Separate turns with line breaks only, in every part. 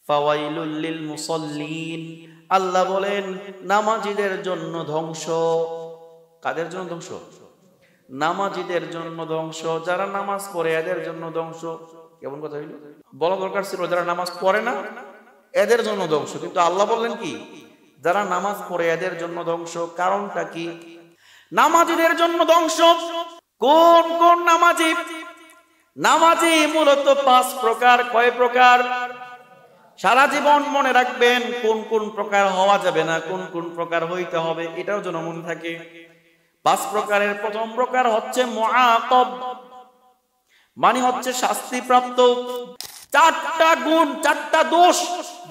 ফাওয়াইলুল লিল মুসাল্লিন, আল্লাহ বলেন নামাজীদের জন্য ধ্বংস। কাদের জন্য ধ্বংস? নামাজীদের জন্য ধ্বংস। যারা নামাজ পড়ে এদের জন্য ধ্বংস। কেমন কথা হইল? বলা দরকার ছিল যারা নামাজ পড়ে না এদের জন্য ধ্বংস, কিন্তু আল্লাহ বললেন কি যারা নামাজ পড়ে এদের জন্য ধ্বংস। কারণটা কি? নামাজীদের জন্য ধ্বংস। কোন কোন নামাজি? নামাজি মূলত 5 প্রকার। কয় প্রকার? সারা জীবন মনে রাখবেন কোন কোন প্রকার হওয়া যাবে না, কোন কোন প্রকার হইতে হবে, এটাও যেন মনে থাকে। 5 প্রকারের প্রথম প্রকার হচ্ছে মুআকাব, মানে হচ্ছে শাস্তিপ্রাপ্ত। 4টা গুণ, 4টা দোষ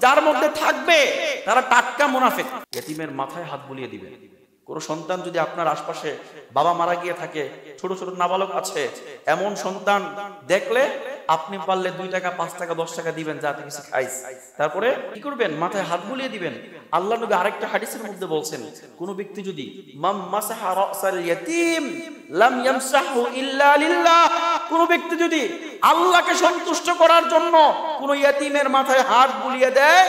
যার মধ্যে থাকবে তারা টাটকা মুনাফিক। ইতিমের মাথায় হাত বুলিয়ে দিবেন। কোন সন্তান যদি আপনার আশপাশে বাবা মারা গিয়ে থাকে, ছোট ছোট নাবালক আছে, এমন সন্তান দেখলে আপনি পারলে 2 টাকা 5 টাকা 10 টাকা দিবেন, যাতে কিছু খাইস। তারপরে কি করবেন? মাথায় হাত বুলিয়ে দিবেন। আল্লাহ নবী আরেকটা হাদিসের মধ্যে বলছেন, কোন ব্যক্তি যদি মাম মাসাহা রাসাল ইয়াতীম লাম ইয়ামসাহু ইল্লা লিল্লাহ, কোন ব্যক্তি যদি আল্লাহকে সন্তুষ্ট করার জন্য কোন ইয়াতীমের মাথায় হাত বুলিয়ে দেয়,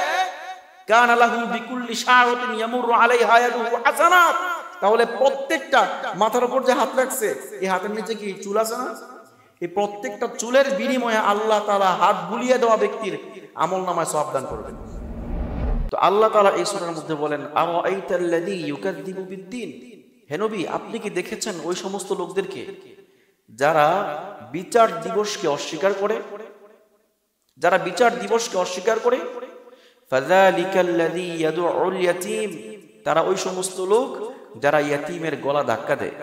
কানা লাহু বিকুল্লি শাআরাতিন ইয়ামুরু আলাইহা ইয়াদুহু হাসানাত, তাহলে প্রত্যেকটা মাথার উপর যে হাত রাখছে এই হাতের নিচে কি চুল আছে না? এই প্রত্যেকটা চুলের বিনিময়ে আল্লাহ তাআলা হাত বুলিয়ে দেওয়া ব্যক্তির আমলনামায় সওয়াব দান করবেন। তো আল্লাহ তাআলা এই সূরার মধ্যে বলেন, আরাআইতাল্লাযী ইউকাযযিবু বিদ্দীন, হে নবী আপনি কি দেখেছেন ওই সমস্ত লোকদেরকে যারা বিচার দিবসকে অস্বীকার করে? যারা বিচার দিবসকে অস্বীকার করে। ফাযালিকাল্লাযী ইয়াদউল ইয়াতীম, তারা ওই সমস্ত লোক যারা ইয়াতীমের গলা ধাক্কা দেয়।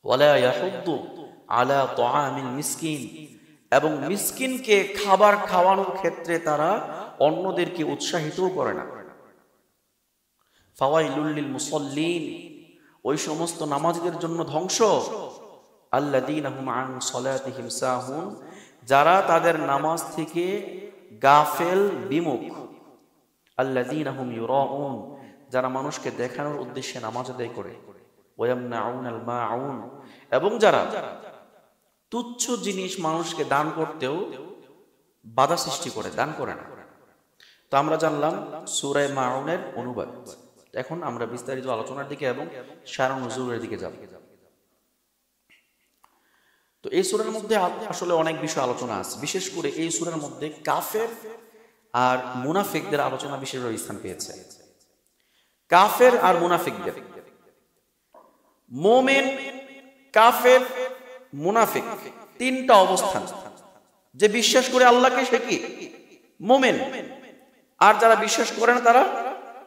ওয়ালা ইয়াহুদ্দু আলা তুআমিল মিসকিন, এবং মিসকিনকে খাবার খাওয়ানোর ক্ষেত্রে তারা অন্যদেরকে উৎসাহিতও করে না। ফাওয়াইলুল লিল মুসাল্লিন, ওই সমস্ত নামাজীদের জন্য ধ্বংস। আল্লাযীনা হুম আন সালাতিহিম সাহুন, যারা তাদের নামাজ থেকে গাফেল বিমুখ। আল্লাযীনা হুম ইউরাউন, যারা মানুষকে দেখানোর উদ্দেশ্যে নামাজ আদায় করে। ওয়ায়ামনাউনাল মাউন, এবং যারা তুচ্ছ জিনিস মানুষকে দান করতেও বাধা সৃষ্টি করে, দান করে না। তো আমরা জানলাম সূরা মাউনের অনুবাদ। এখন আমরা বিস্তারিত আলোচনার দিকে এবং শারহ নুজুলের দিকে যাব। তো এই সূরার মধ্যে আসলে অনেক বিষয় আলোচনা আছে, বিশেষ করে এই সূরার মধ্যে কাফের আর মুনাফিকদের আলোচনা বিশেষভাবে স্থান পেয়েছে। কাফের আর মুনাফিকদের, মুমিন, কাফের, মুনাফিক, 3টা অবস্থান। যে বিশ্বাস করে আল্লাহকে সে কি? মুমিন। আর যারা বিশ্বাস করে না তারা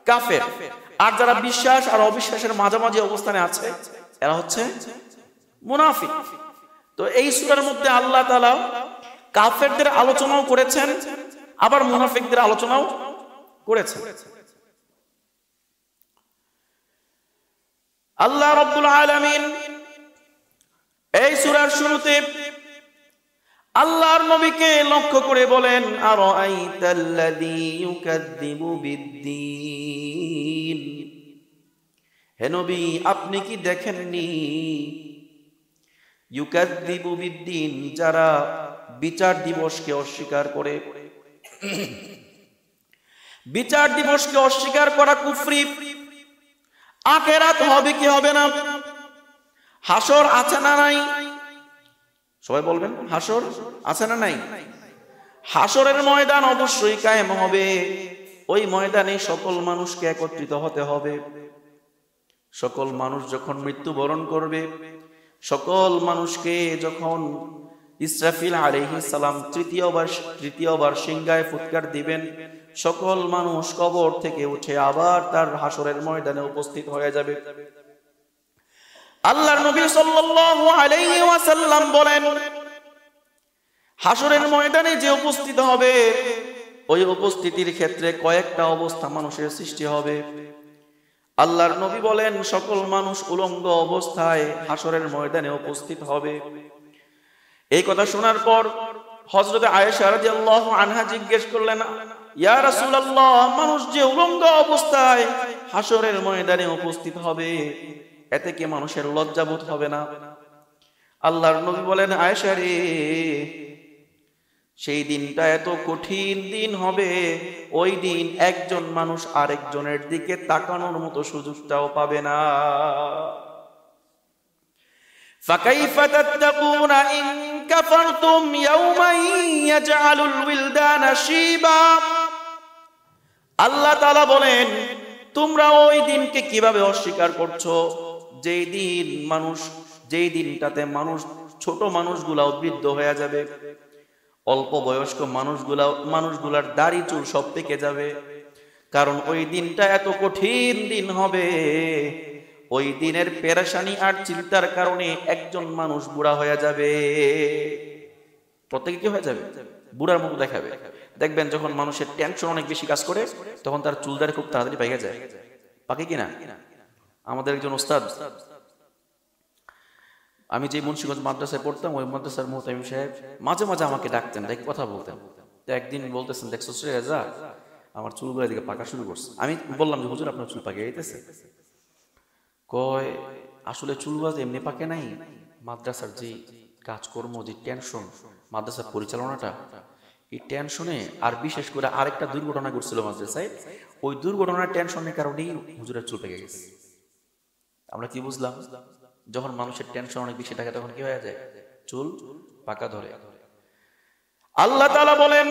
কাফের। আর যারা বিশ্বাস আর অবিশ্বাসের মাঝামাঝি অবস্থানে আছে এরা হচ্ছে মুনাফিক। তো এই সূরার মধ্যে আল্লাহ তাআলা কাফেরদের আলোচনাও করেছেন, আবার মুনাফিকদের আলোচনাও করেছেন। আল্লাহ রাব্বুল আলামিন এই সূরার শুরুতে আল্লাহর নবীকে লক্ষ্য করে বলেন, আরাআইতাল্লাযী ইউকাযযিবু বিদ্দীন, হে নবী আপনি কি দেখেননি? ইউকাযযিবু বিদ্দীন, যারা বিচার দিবসকে অস্বীকার করে। বিচার দিবসকে অস্বীকার করা কুফরি। আখিরাত হবে কি হবে না? হাসর আছে না নাই? সবাই বলবেন হাসর আছে না নাই? হাসরের ময়দান অবশ্যই কায়েম হবে। ওই ময়দানে সকল মানুষকে একত্রিত হতে হবে। সকল মানুষ যখন মৃত্যুবরণ করবে, সকল মানুষকে যখন ইসরাফিল আলাইহিস সালাম তৃতীয়বার সিংহায় ফুৎকার দিবেন, সকল মানুষ কবর থেকে উঠে আবার তার হাসরের ময়দানে উপস্থিত হয়ে যাবে। আল্লাহর নবী সাল্লাল্লাহু আলাইহি ওয়াসাল্লাম বলেন, হাসরের ময়দানে যে উপস্থিত হবে, ওই উপস্থিতির ক্ষেত্রে কয়েকটা অবস্থা মানুষের সৃষ্টি হবে। আল্লাহর নবী বলেন, সকল মানুষ উলঙ্গ অবস্থায় হাসরের ময়দানে উপস্থিত হবে। এই কথা শোনার পর হযরত আয়েশা রাদিয়াল্লাহু আনহা জিজ্ঞেস করলেন, ইয়া রাসূলুল্লাহ, মানুষ যে উলঙ্গ অবস্থায় হাসরের ময়দানে উপস্থিত হবে, এতে কি মানুষের লজ্জাবোধ হবে না? আল্লাহর নবী বলেন, আয়েশা রে, সেই দিনটা এত কঠিন দিন হবে, ওই দিন একজন মানুষ আরেকজনের দিকে তাকানোর মতো সুযোগটাও পাবে না। فكيف تتقون إن كفرتم يوما يجعل الولدان شيبا। আল্লাহ তাআলা বলেন, তোমরা ওই দিনকে কিভাবে অস্বীকার করছো, যেই দিনটাতে ছোট মানুষগুলাও বৃদ্ধ হয়ে যাবে, অল্প বয়স্ক মানুষগুলার দাড়ি চুল সব পেকে যাবে। কারণ ওই দিনটা এত কঠিন দিন হবে, ওই দিনের পেরেশানি আর চিন্তার কারণে একজন মানুষ বুড়া হয়ে যাবে। প্রত্যেকে কি হয়ে যাবে? বুড়ার মতো দেখাবে। দেখবেন যখন মানুষের টেনশন অনেক বেশি কাজ করে, তখন তার চুল দাড়ি খুব তাড়াতাড়ি পেকে যায়। পাকে কিনা? আমাদের একজন ওস্তাদ, আমি যে মুন্সিগঞ্জ মাদ্রাসায় পড়তাম, ওই মাদ্রাসার মুহতামিম সাহেব মাঝে মাঝে আমাকে ডাকতেন, ডাক কথা বলতেন। তো একদিন বলতেছেন, দেখছো রেজা, আমার চুলগুলো এদিকে পাকা শুরু করছে। আমি বললাম যে হুজুর, আপনার চুল পাকে যাইতেছে? কয়, আসলে চুলগুলো এমনি পাকে নাই, মাদ্রাসার যে কাজকর্ম, যে টেনশন, মাদ্রাসার পরিচালনাটা, এই টেনশনে, আর বিশেষ করে আরেকটা দুর্ঘটনা ঘটছিল মাদ্রাসায়, ওই দুর্ঘটনার টেনশনের কারণেই হুজুরের চুল পেকে গেছে। আমরা কি বুঝলাম? যখন মানুষের টেনশন অনেক বেশি থাকে, তখন কি হয়ে যায়? চুল পাকা ধরে। আল্লাহ তাআলা বলেন,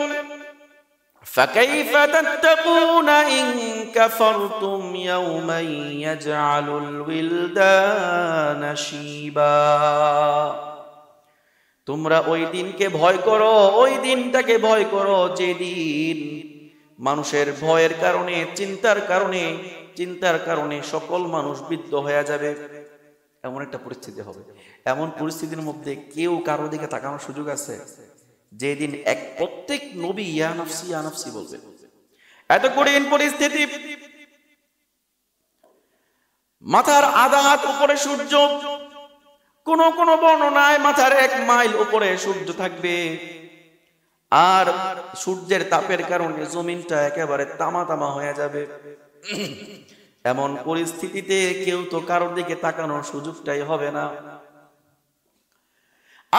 فكيف تتقون إن كفرتم يوما يجعل الولدان شيبا। তোমরা ওই দিনকে ভয় করো, ওই দিনটাকে ভয় করো যেদিন মানুষের ভয়ের কারণে, চিন্তার কারণে সকল মানুষ বৃদ্ধ হয়ে যাবে। এমন একটা পরিস্থিতি হবে, এমন পরিস্থিতির মধ্যে কেউ কারো দিকে তাকানোর সুযোগ আছে? যেদিন প্রত্যেক নবী ইয়া নাফসি ইয়া নাফসি বলবে। এত কঠিন পরিস্থিতি, মাথার আধা হাত উপরে সূর্য, কোন কোন বর্ণনায় মাথার 1 মাইল উপরে সূর্য থাকবে, আর সূর্যের তাপের কারণে জমিনটা একেবারে তামা তামা হয়ে যাবে। এমন পরিস্থিতিতে কেউ তো কারোর দিকে তাকানোর সুযোগটাই হবে না।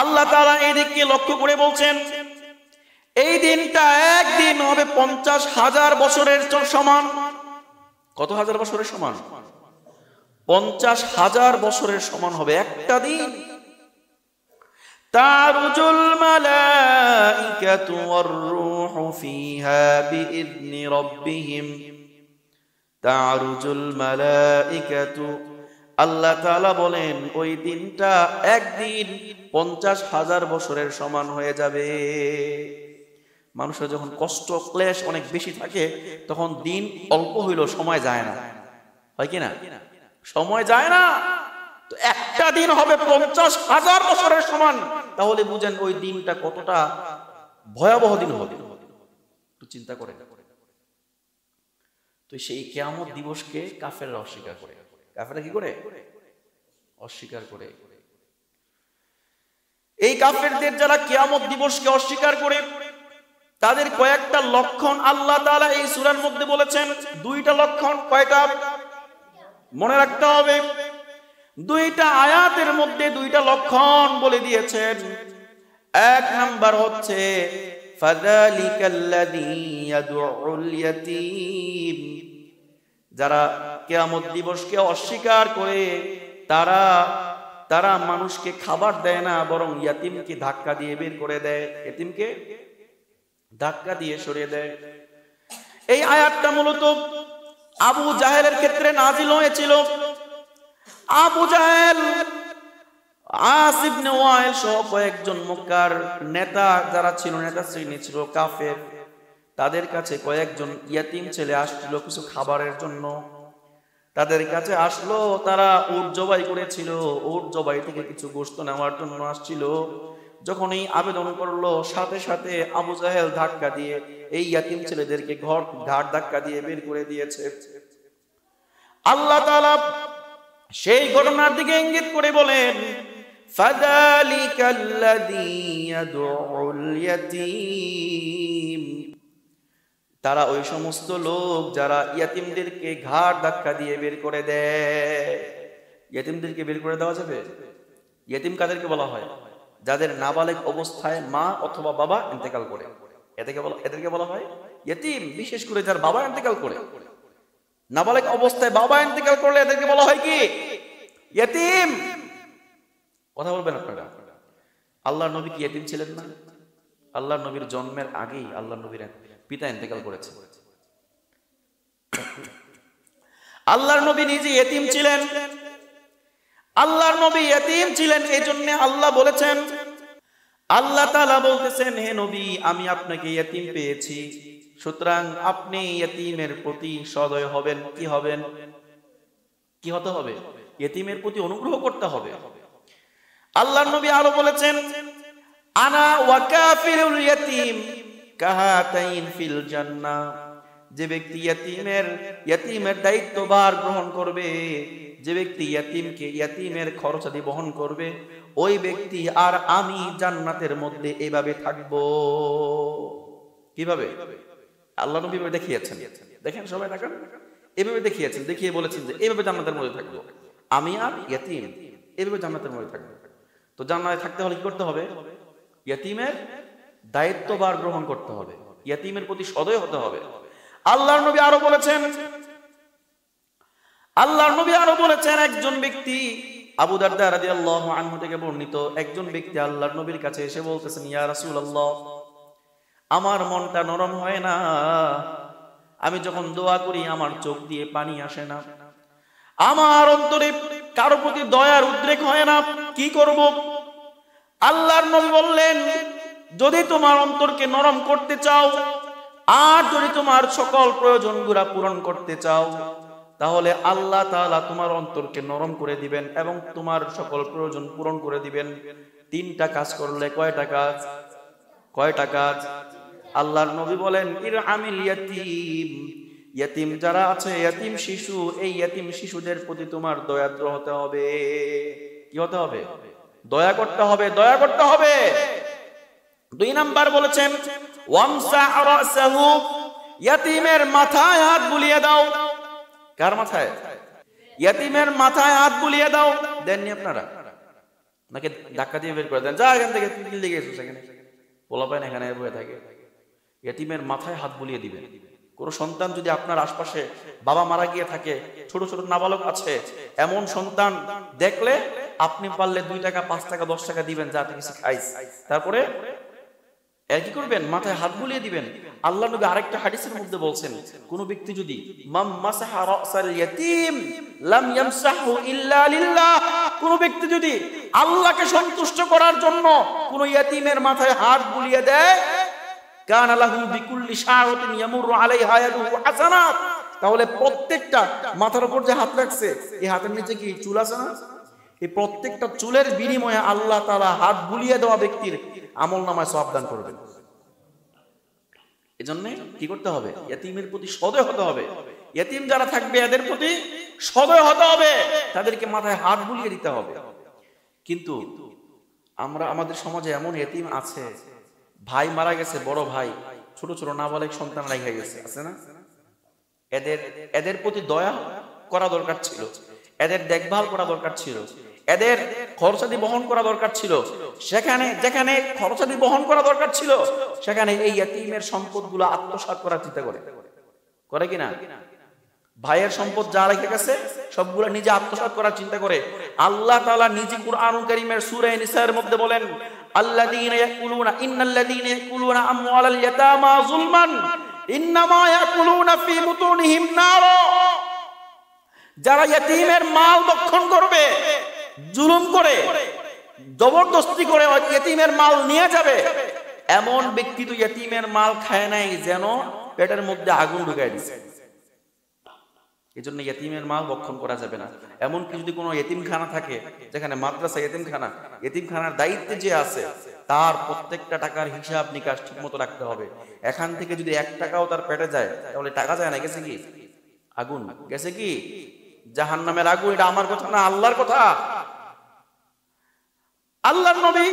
আল্লাহ তাআলা এই দিকে লক্ষ্য করে বলছেন, এই দিনটা একদিন হবে 50,000 বছরের সমান। কত হাজার বছরের সমান? 50,000 বছরের সমান হবে একটা দিন। তারুজুল মালাইকাতু ওয়ার রূহু ফিহা বিইذনি রাব্বিহিম। তারুজুল মালাইকাতু, আল্লাহ তাআলা বলেন ওই দিনটা একদিন 50,000 বছরের সমান হয়ে যাবে। মানুষের যখন কষ্ট ক্লেশ অনেক বেশি থাকে, তখন দিন অল্প হইলেও সময় যায় না, হয় কি না? সময় যায় না। তো একটা দিন হবে 50,000 বছরের সমান, তাহলে বুঝেন ওই দিনটা কতটা ভয়াবহ দিন হবে। একটু চিন্তা করে। তো সেই কিয়ামত দিবসকে কাফেররা অস্বীকার করে। কাফেররা কি করে? অস্বীকার করে। এই কাফেরদের যারা কিয়ামত দিবসকে অস্বীকার করে, তাদের কয়েকটা লক্ষণ আল্লাহ তাআলা এই সূরার মধ্যে বলেছেন। 2টা লক্ষণ। কয়টা? মনে রাখতে হবে, 2টা আয়াতের মধ্যে 2টা লক্ষণ বলে দিয়েছেন। 1 নাম্বার হচ্ছে ফাযালিকাল্লাযী ইয়াদউল ইয়াতীম। যারা কিয়ামত দিবসকে অস্বীকার করে, তারা মানুষকে খাবার দেয় না, বরং ইয়াতিমকে ধাক্কা দিয়ে বের করে দেয়, ইয়াতিমকে ধাক্কা দিয়ে সরিয়ে দেয়। এই আয়াতটা মূলত আবু জাহেলের ক্ষেত্রে নাজিল হয়েছিল। আবু জাহেল, আস ইবনে ওয়াইল সহ কয়েকজন মক্কার নেতা যারা ছিল, নেতা শ্রেণী ছিল কাফের, তাদের কাছে কয়েকজন ইয়াতিম ছেলে আসছিল কিছু খাবারের জন্য। তাদের কাছে আসলো, তারা উট জবাই করেছিল, উট জবাই থেকে কিছু গোশত নেওয়ার জন্য আসছিল। যখন এই আবেদন করলো, সাথে সাথে আবু জাহেল ধাক্কা দিয়ে এই ইয়াতিম ছেলেদেরকে ঘাট ধাক্কা দিয়ে বের করে দিয়েছে। আল্লাহ তাআলা সেই ঘটনার দিকে ইঙ্গিত করে বলেন, ফাযালিকাল্লাযী ইয়াদউল ইয়াতীম। তারা ওই সমস্ত লোক যারা ইয়াতিমদেরকে ঘাট ধাক্কা দিয়ে বের করে দেয়। ইয়াতিমদেরকে বের করে দেওয়া যাবে? ইয়াতিম কাদেরকে বলা হয়? যাদের নাবালেগ অবস্থায় মা অথবা বাবা ইন্তেকাল করে, এদেরকে বলা হয় ইয়েতিম। বিশেষ করে যার বাবা ইন্তেকাল করে, নাবালেগ অবস্থায় বাবা ইন্তেকাল করলে এদেরকে বলা হয় কি? ইয়েতিম। কথা বলবেন আপনারা। আল্লাহর নবী কি ইয়েতিম ছিলেন না? আল্লাহর নবীর জন্মের আগেই আল্লাহর নবীর পিতা ইন্তেকাল করেছে। আল্লাহর নবী নিজে ইয়েতিম ছিলেন। আল্লাহর নবী ইয়েতিম ছিলেন, এই জন্য আল্লাহ বলেছেন, আল্লাহ তাআলা বলতেছেন, হে নবী আমি আপনাকে ইয়েতিম পেয়েছি, সুতরাং আপনি ইয়েতিমের প্রতি সদয় হবেন। কি হবেন? কি হতে হবে? ইয়েতিমের প্রতি অনুগ্রহ করতে হবে। আল্লাহর নবী আরো বলেছেন, আনা ওয়া কাফিরুল ইয়েতিম কাহাতাইন ফিল জান্নাহ। যে ব্যক্তি ইয়েতিমের দায়িত্বভার গ্রহণ করবে, যে ব্যক্তি ইয়েতিমের খরচাদি বহন করবে, ওই ব্যক্তি আর আমি জান্নাতের মধ্যে এভাবে থাকব। কিভাবে? আল্লাহ নবী দেখিয়েছেন। দেখেন সবাই দেখেন, এভাবে দেখিয়েছেন, দেখিয়ে বলেছেন যে এইভাবে জান্নাতের মধ্যে থাকবো, আমি আর ইয়েতিম এভাবে জান্নাতের মধ্যে থাকবো। তো জান্নাতে থাকতে হলে কি করতে হবে? ইয়েতিমের দায়িত্বভার গ্রহণ করতে হবে, ইয়েতিমের প্রতি সদয় হতে হবে। আল্লাহর নবী আরো বলেছেন, একজন ব্যক্তি, আবু দারদা রাদিয়াল্লাহু আনহু থেকে বর্ণিত, একজন ব্যক্তি আল্লাহর নবীর কাছে এসে বলতেছেন, ইয়া রাসূলুল্লাহ, আমার মনটা নরম হয় না, আমি যখন দোয়া করি আমার চোখ দিয়ে পানি আসে না, আমার অন্তরে কারো প্রতি দয়ার উদ্রেক হয় না, কি করব? আল্লাহর নবী বললেন, যদি তোমার অন্তরকে নরম করতে চাও আর যদি তোমার সকল প্রয়োজনগুলো পূরণ করতে চাও, তাহলে আল্লাহ তাআলা তোমার অন্তরকে নরম করে দিবেন এবং তোমার সকল প্রয়োজন পূরণ করে দিবেন। 3টা কাজ করলে কয়টা কাজ? আল্লাহর নবী বলেন, ইরহামিল ইয়াতীম, ইয়াতীম যারা আছে, ইয়াতীম শিশু, এই ইয়াতীম শিশুদের প্রতি তোমার দয়াদ্র হতে হবে। কি হতে হবে? দয়া করতে হবে। 2 নাম্বার বলেছেন, ওয়ামসাহ রাসাহু, ইয়াতীমের মাথায় হাত বুলিয়ে দাও। কার মাথায়? ইয়াতীমের মাথায় হাত বুলিয়ে দাও। দেননি আপনারা? নাকি ধাক্কা দিয়ে বের করে দেন, যা এখান থেকে, তুই দিকে এসেছিস এখানে, পোলাপাইন এখানে বসে থাকে। ইয়াতীমের মাথায় হাত বুলিয়ে দিবেন। কোন সন্তান যদি আপনার আশপাশে বাবা মারা গিয়ে থাকে, ছোট ছোট নাবালক আছে, এমন সন্তান দেখলে আপনি পারলে 2 টাকা 5 টাকা 10 টাকা দিবেন, যাতে কিছু খাইস, তারপরে এর কি করবেন? মাথায় হাত বুলিয়ে দিবেন। আল্লাহ নবী আরেকটা হাদিসের মধ্যে বলছেন, কোন ব্যক্তি যদি মাম মাসাহা রাসাল ইয়াতীম লাম ইয়ামসাহু ইল্লা লিল্লাহ, কোন ব্যক্তি যদি আল্লাহকে সন্তুষ্ট করার জন্য কোন ইয়াতীমের মাথায় হাত বুলিয়ে দেয়, কানা লাহু বিকুল্লি শাআরাতিন ইয়ামুরু আলাইহা ইয়াদুহু হাসানাত, তাহলে প্রত্যেকটা মাথার উপর যে হাত রাখছে, এই হাতের নিচে কি চুল আছে না? এই প্রত্যেকটা চুলের বিনিময়ে আল্লাহ তাআলা হাত বুলিয়ে দেওয়া ব্যক্তির আমলনামায় সওয়াব দান করবেন। এজন্য কি করতে হবে? ইয়েতিমের প্রতি সদয় হতে হবে। ইয়েতিম যারা থাকবে এদের প্রতি সদয় হতে হবে, তাদেরকে মাথায় হাত বুলিয়ে দিতে হবে। কিন্তু আমাদের সমাজে এমন ইয়েতিম আছে, ভাই মারা গেছে, বড় ভাই ছোট ছোট নাবালিগ সন্তান রেখে গেছে, আছে না? এদের প্রতি দয়া করা দরকার ছিল, এদের দেখভাল করা দরকার ছিল, এদের খরচাদি বহন করা দরকার ছিল। যেখানে খরচাদি বহন করা দরকার ছিল, সেখানে এই ইয়েতিমের সম্পদগুলো আত্মসাৎ করার চিন্তা করে কিনা? ভাইয়ের সম্পদ যা রেখে গেছে সবগুলো নিজে আত্মসাৎ করার চিন্তা করে। আল্লাহ তাআলা নিজে কুরআনুল কারীমের সূরা নিসার মধ্যে বলেন, ইন্নাল্লাযীনা ইয়াকুলুনা আমওয়ালাল ইয়াতামা যুলমান ইন্নামা ইয়াকুলুনা ফী বুতুনিহিম নারা, যারা ইয়েতিমের মাল ভক্ষণ করবে, জুলুম করে, জবরদস্তি করে ইয়েতিমের মাল নিয়ে যাবে, এমন ব্যক্তি তো ইয়েতিমের মাল খায় নাই, যেন পেটের মধ্যে আগুন ঢুকায় দিছে। এজন্য ইয়েতিমের মাল ভক্ষণ করা যাবে না। এমনকি যদি কোনো ইয়েতিমখানা থাকে, যেখানে মাদ্রাসা ইয়েতিমখানার দায়িত্বে যে আছে, তার প্রত্যেকটা টাকার হিসাব নিকাশ ঠিক মতো রাখতে হবে। এখান থেকে যদি 1 টাকাও তার পেটে যায়, তাহলে টাকা যায় না, গেছে কি আগুন, গেছে কি জাহান্নামের আগুন। এটা আমার কথা না, আল্লাহর কথা। আল্লাহর নবী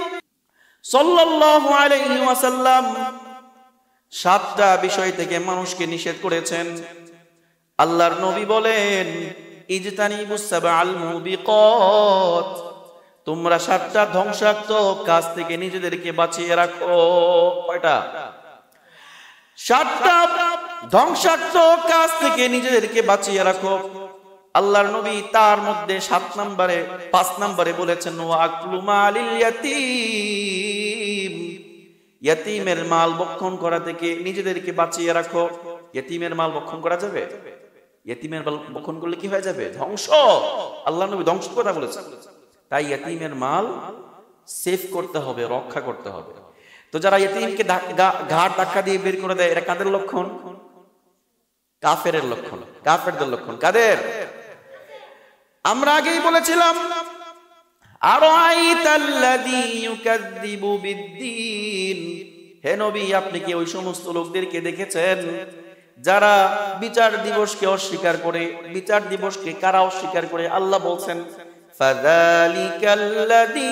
সাল্লাল্লাহু আলাইহি ওয়াসাল্লাম 7টা বিষয় থেকে মানুষকে নিষেধ করেছেন। আল্লাহর নবী বলেন, ইজতানিবুস সাবআল মুবিকাত, তোমরা 7টা ধ্বংসাত্মক কাজ থেকে নিজেদেরকে বাঁচিয়ে রাখো। কয়টা? 7টা ধ্বংসাত্মক কাজ থেকে নিজেদেরকে বাঁচিয়ে রাখো। আল্লাহর নবী তার মধ্যে 5 নম্বরে বলেছেন ওয়াকলু মালিল ইয়াতীম, ইয়াতীমের মাল ভক্ষণ করা থেকে নিজেদেরকে বাঁচিয়ে রাখো। ইয়াতীমের মাল ভক্ষণ করা যাবে? ইয়াতীমের মাল ভক্ষণ করলে কি হয়ে যাবে? ধ্বংস। আল্লাহর নবী ধ্বংস কথা বলেছেন। তাই ইয়াতীমের মাল সেভ করতে হবে, রক্ষা করতে হবে। তো যারা ইয়াতীমকে ঘাট ধাক্কা দিয়ে বের করে দেয়, এটা কাদের লক্ষণ? কাফেরের লক্ষণ, কাফেরদের লক্ষণ। কাদের? আমরা আগেই বলেছিলাম আরাইতাল্লাযী ইউকাযযিবু বিদ্দীন, হে নবী আপনি কি ওই সমস্ত লোকদেরকে দেখেছেন যারা বিচার দিবসকে অস্বীকার করে? বিচার দিবসকে কারা অস্বীকার করে? আল্লাহ বলছেন ফাযালিকাল্লাযী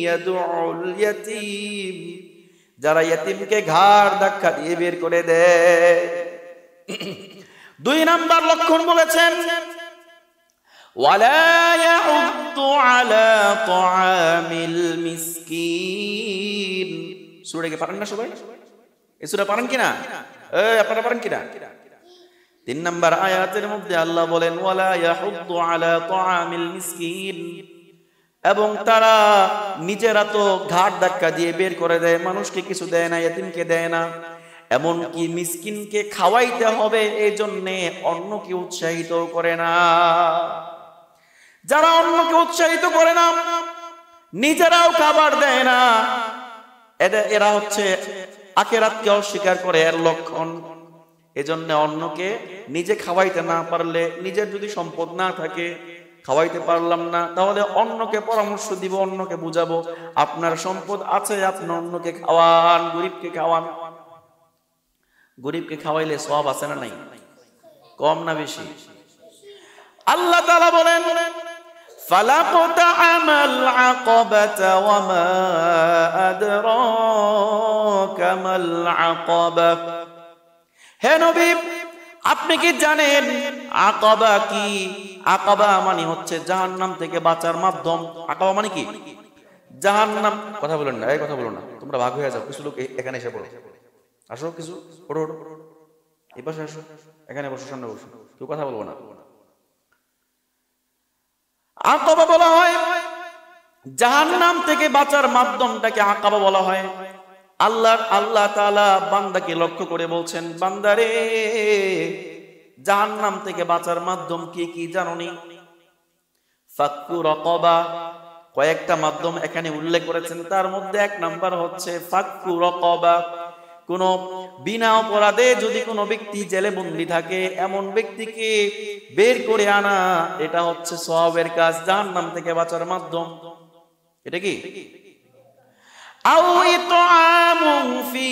ইয়াদউল ইয়াতীম, যারা ইয়াতীমকে ঘাড় ধাক্কা দিয়ে বের করে দেয়। 2 নাম্বার লক্ষণ বলেছেন ওয়ালা ইয়াউদ্দু আলা তাআমিল মিসকিন। সূরা কি পারেন না সবাই? এই সূরা পারেন কিনা? আপনারা পারেন কিনা? 3 নাম্বার আয়াতের মধ্যে আল্লাহ বলেন ওয়ালা ইয়াহুদ্দু আলা তাআমিল মিসকিন, এবং তারা নিজেরা তো ঘাট ধাক্কা দিয়ে বের করে দেয়, মানুষকে কিছু দেয় না, ইয়াতীমকে দেয় না, এমনকি মিসকিনকে খাওয়াইতে হবে এই জন্যে অন্যকে উৎসাহিত করে না। যারা অন্যকে উৎসাহিত করে না, নিজেরাও খাবার দেয় না, এরা হচ্ছে আখিরাতকে অস্বীকার করে, এর লক্ষণ। এজন্য অন্যকে নিজে খাওয়াইতে না পারলে, নিজের যদি সম্পদ না থাকে, খাওয়াইতে পারলাম না, তাহলে অন্যকে পরামর্শ দিব, অন্যকে বুঝাবো আপনার সম্পদ আছে, আপনি অন্যকে খাওয়ান, গরিবকে খাওয়ান। গরিবকে খাওয়াইলে সওয়াব আছে না নাই? কম না বেশি? আল্লাহ তাআলা বলেন ফালাকতাহামাল আকাবাতা ওয়া মা আদরাকা মাল আকাবা। হে নবী আপনি কি জানেন আকাবা কি? আকাবা মানে হচ্ছে জাহান্নাম থেকে বাঁচার মাধ্যম। আকাবা মানে কি? জাহান্নাম। কথা বলেন না, এই কথা বলো না, তোমরা ভাগ হয়ে যাও। কিছু লোক এখানে এসে পড়ো, আসো, কিছু ওঠো, এই পাশে আসো, এখানে বসো, সামনে বসো, কেউ কথা বলবো না। আকাবা বলা হয় জাহান্নাম থেকে বাঁচার মাধ্যমটাকে আকাবা বলা হয়। আল্লাহ তাআলা বান্দাকে লক্ষ্য করে বলছেন, বান্দারে জাহান্নাম থেকে বাঁচার মাধ্যম কি কি জানোনি? ফাক্কু রাকাবা, কয়েকটা মাধ্যম এখানে উল্লেখ করেছেন, তার মধ্যে 1 নাম্বার হচ্ছে ফাক্কু রাকাবা। কোন বিনা অপরাধে যদি কোনো ব্যক্তি জেলে বন্দী থাকে, এমন ব্যক্তিকে বের করে আনা, এটা হচ্ছে সওয়াবের কাজ, জাহান্নাম থেকে বাঁচার মাধ্যম। এটা কি? আও ইতআমুন ফি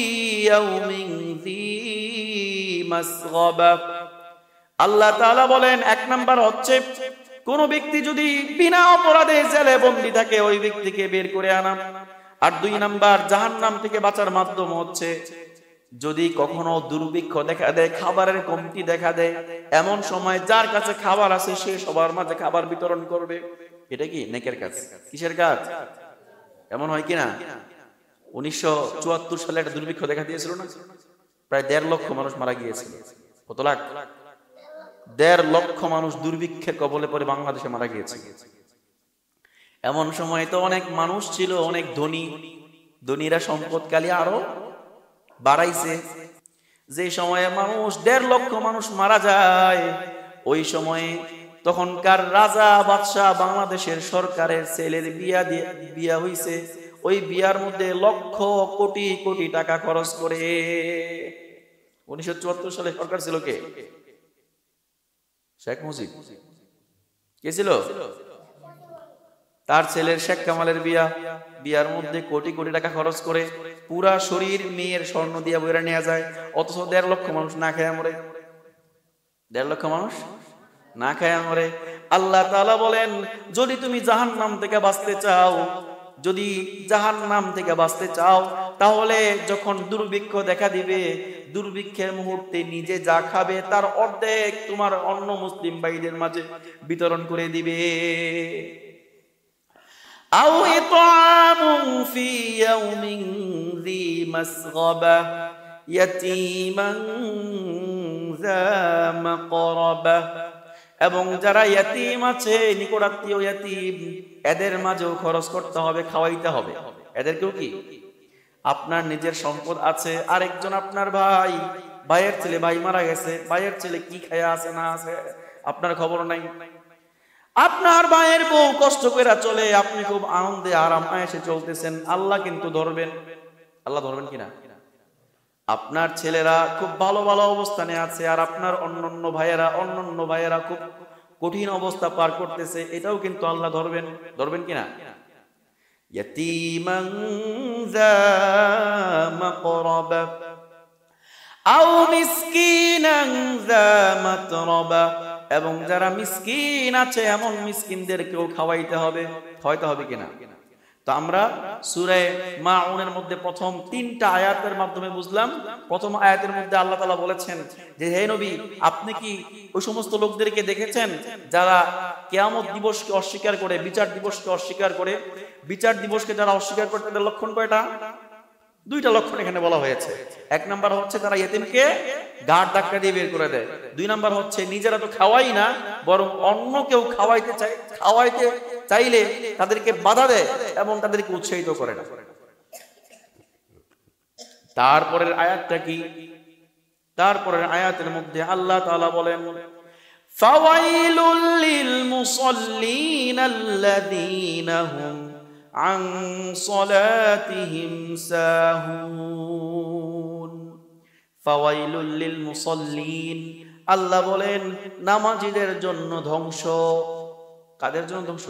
ইয়াউমিন যী মাসগাবা। আল্লাহ তাআলা বলেন 1 নাম্বার হচ্ছে কোন ব্যক্তি যদি বিনা অপরাধে জেলে বন্দী থাকে, ওই ব্যক্তিকে বের করে আনা। আর 2 নাম্বার জাহান্নাম থেকে বাঁচার মাধ্যম হচ্ছে যদি কখনো দুর্ভিক্ষ দেখা দেয়, খাবারের কমতি দেখা দেয়, এমন সময় যার কাছে খাবার আছে সে সবার মাঝে খাবার বিতরণ করবে। এটা কি নেকের কাজ? কিসের কাজ? এমন হয় কিনা 1974 সালে একটা দুর্ভিক্ষ দেখা দিয়েছিল না? প্রায় 1.5 লক্ষ মানুষ মারা গিয়েছিল। কত লাখ? 1.5 লক্ষ মানুষ দুর্ভিক্ষের কবলে পড়ে বাংলাদেশে মারা গিয়েছে। এমন সময় তো অনেক মানুষ ছিল অনেক ধনী, ধনীরা সম্পদকালী আরো বাড়াইছে। যে সময়ে মানুষ 1.5 লক্ষ মানুষ মারা যায়, ওই সময়ে তখনকার রাজা বাদশাহ বাংলাদেশের সরকারের ছেলের বিয়া হইছে। ওই বিয়ার মধ্যে লক্ষ কোটি কোটি টাকা খরচ করে। 1974 সালে সরকার ছিল কে? শেখ মুজিব। কে ছিল? তার ছেলের শেখ কামালের বিয়ার মধ্যে কোটি কোটি টাকা খরচ করে পুরা শরীর মেয়ের স্বর্ণ দিয়া বইরা নিয়ে যায়, অথচ 1.5 লক্ষ মানুষ না খায় মরে। 1.5 লক্ষ মানুষ না খায় মরে। আল্লাহ তাআলা বলেন যদি তুমি জাহান্নাম থেকে বাঁচতে চাও, যদি জাহান্নাম থেকে বাঁচতে চাও, তাহলে যখন দুর্ভিক্ষ দেখা দিবে, দুর্ভিক্ষের মুহূর্তে নিজে যা খাবে তার অর্ধেক তোমার অন্য মুসলিম ভাইদের মাঝে বিতরণ করে দিবে। আও ইতআমুন ফি ইয়াউমিন যী মাসগাবা ইয়াতীমান যা মাকরাবা। এবং যারা ইয়াতীম আছে, নিকটাত্মীয় ইয়াতীম, এদের মাঝেও খরচ করতে হবে, খাওয়াইতে হবে। এদেরকেও কি, আপনার নিজের সম্পদ আছে, আরেকজন আপনার ভাই, ভাইয়ের ছেলে ভাই মারা গেছে, ভাইয়ের ছেলে কি খায়া আছে না আছে আপনার খবর নাই। আপনার ভাইয়ের বউ কষ্ট করে চলে, আপনি খুব আনন্দে আরাম আয়েশে চলতেছেন, আল্লাহ কিন্তু ধরবেন। আল্লাহ ধরবেন কিনা? আপনার ছেলেরা খুব ভালো ভালো অবস্থানে আছে, আর আপনার অন্যান্য ভাইয়েরা খুব কঠিন অবস্থা পার করতেছে, এটাও কিন্তু আল্লাহ ধরবেন। ধরবেন কিনা? ইয়াতীমান যা মাকরাবা আও মিসকিনান যা মাতরাবা। এবং যারা মিসকিন আছে, এমন মিসকিনদেরকেও খাওয়াইতে হবে। খাওয়াইতে হবে কিনা? তো আমরা সূরা মাউনের মধ্যে প্রথম 3টা আয়াতের মাধ্যমে বুঝলাম। প্রথম আয়াতের মধ্যে আল্লাহ তাআলা বলেছেন যে, হে নবী, আপনি কি ওই সমস্ত লোকদেরকে দেখেছেন যারা কিয়ামত দিবসকে অস্বীকার করে, বিচার দিবসকে অস্বীকার করে? বিচার দিবসকে যারা অস্বীকার করে তাদের লক্ষণ কয়টা? 2টা লক্ষণ এখানে বলা হয়েছে। 1 নাম্বার হচ্ছে তারা ইতিমকে ঘাড় ধাক্কা দিয়ে বের করে দেয়। 2 নাম্বার হচ্ছে নিজেরা তো খাওয়াই না, বরং অন্য কেউ খাওয়াইতে চাইলে তাদেরকে বাধা দেয় এবং তাদেরকে উৎসাহিত করে না। তারপরের আয়াতটা কি? তারপরের আয়াতের মধ্যে আল্লাহ তাআলা বলেন, ফাওয়াইলুল লিল মুসাল্লিন আল্লাযীনা হুম আন সালাতিহিম সাহুন। ফাওয়াইলুল লিল মুসাল্লিন, আল্লাহ বলেন নামাজীদের জন্য ধ্বংস। কাদের জন্য ধ্বংস?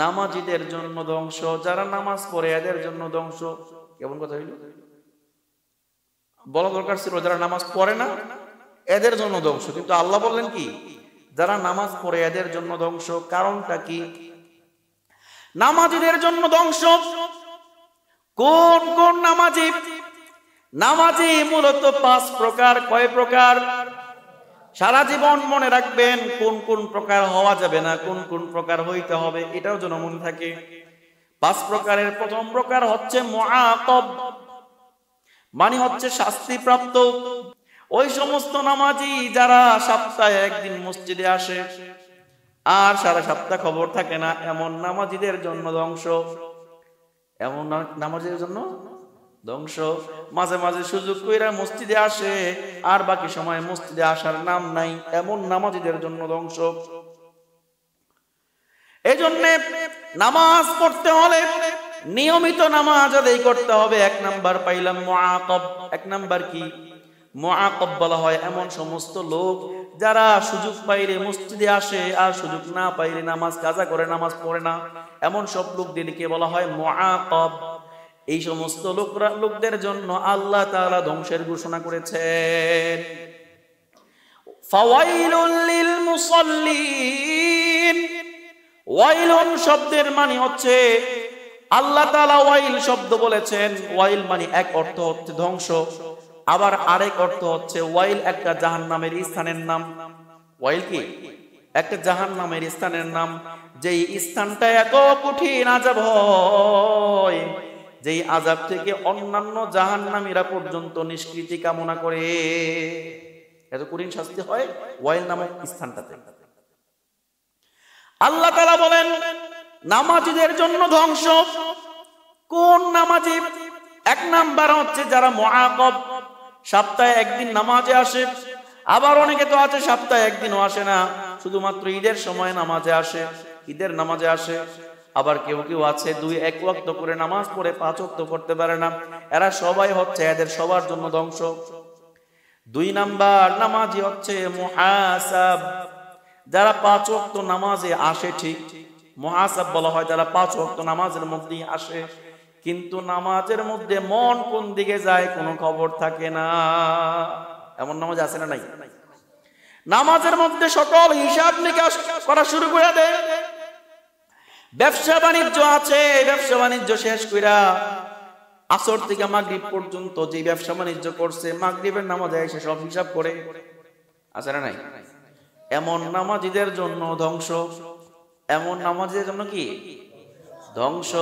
নামাজীদের জন্য ধ্বংস। যারা নামাজ পড়ে এদের জন্য ধ্বংস। কেমন কথা হইল? বলা দরকার ছিল যারা নামাজ পড়ে না এদের জন্য ধ্বংস, কিন্তু আল্লাহ বললেন কি, যারা নামাজ পড়ে এদের জন্য ধ্বংস। কারণটা কি? নামাজীদের জন্য ধ্বংস। কোন কোন নামাজি? নামাজি মূলত 5 প্রকার। কয় প্রকার? সারা জীবন মনে রাখবেন কোন কোন প্রকার হওয়া যাবে না, কোন কোন প্রকার হইতে হবে, এটাও যেন মনে থাকে। 5 প্রকারের প্রথম প্রকার হচ্ছে মুআকাব, মানে হচ্ছে শাস্তিপ্রাপ্ত। ওই সমস্ত নামাজি যারা সপ্তাহে একদিন মসজিদে আসে আর সারা সপ্তাহ খবর থাকে না, এমন নামাজিদের জন্য ধ্বংস। এমন নামাজের জন্য ধ্বংস। মাঝে মাঝে সুযোগ কইরা মসজিদে আসে আর বাকি সময় মসজিদে আসার নাম নাই, এমন নামাজীদের জন্য ধ্বংস। এজন্য নামাজ পড়তে হলে নিয়মিত নামাজ আদায় করতে হবে। 1 নাম্বার পাইলাম মুআকাব। 1 নাম্বার কি? মুআকাব বলা হয় এমন সমস্ত লোক যারা সুযোগ পাইলে মসজিদে আসে আর সুযোগ না পাইলে নামাজ কাজা করে, নামাজ পড়ে না। এমন সব লোকদেরকে বলা হয় মুআকাব। এই সমস্ত লোকদের জন্য আল্লাহ তাআলা ধ্বংসের ঘোষণা করেছেন। ফাওয়াইলুল লিল মুসাল্লিন। ওয়াইলুন শব্দের মানে হচ্ছে, আল্লাহ তাআলা ওয়াইল শব্দ বলেছেন। ওয়াইল মানে এক অর্থ হচ্ছে ধ্বংস, আবার আরেক অর্থ হচ্ছে ওয়াইল একটা জাহান্নামের স্থানের নাম। ওয়াইল কি? একটা জাহান্নামের স্থানের নাম, যেই স্থানটা এত কঠিন আযাব হয়, যেই আযাব থেকে অন্যান্য জাহান্নামীরা পর্যন্ত নিষ্কৃতি কামনা করে। এত কঠিন শাস্তি হয় ওয়াইল নামক স্থানটাতে। আল্লাহ তাআলা বলেন নামাজীদের জন্য ধ্বংস। কোন নামাজি? 1 নাম্বার হচ্ছে যারা মুআকাব, সপ্তাহে একদিন নামাজে আসে। আবার অনেকে তো আছে সপ্তাহে একদিনও আসে না, শুধুমাত্র ঈদের সময় নামাজে আসে, ঈদের নামাজে আসে। আবার কেউ কেউ আছে 2-1 ওয়াক্ত করে নামাজ পড়ে 5 ওয়াক্ত পড়তে পারে না। এরা সবাই হচ্ছে, এদের সবার জন্য ধ্বংস। 2 নাম্বার নামাজি হচ্ছে মুহাসাব, যারা 5 ওয়াক্ত নামাজে আসে ঠিক। মুহাসাব বলা হয় যারা 5 ওয়াক্ত নামাজের মধ্যে আসে, কিন্তু নামাজের মধ্যে মন কোন দিকে যায় কোনো খবর থাকে না। এমন নামাজ আছে না নাই? নামাজের মধ্যে সকল হিসাব নিকাশ করা শুরু করে দেয়। ব্যবসা বাণিজ্য আছে, ব্যবসা বাণিজ্য শেষ কইরা আসর থেকে মাগরিব পর্যন্ত যে ব্যবসা বাণিজ্য করছে, মাগরিবের নামাজে এসে সব হিসাব করে। আছে না নাই? এমন নামাজীদের জন্য ধ্বংস। এমন নামাজীদের জন্য কি ধ্বংস।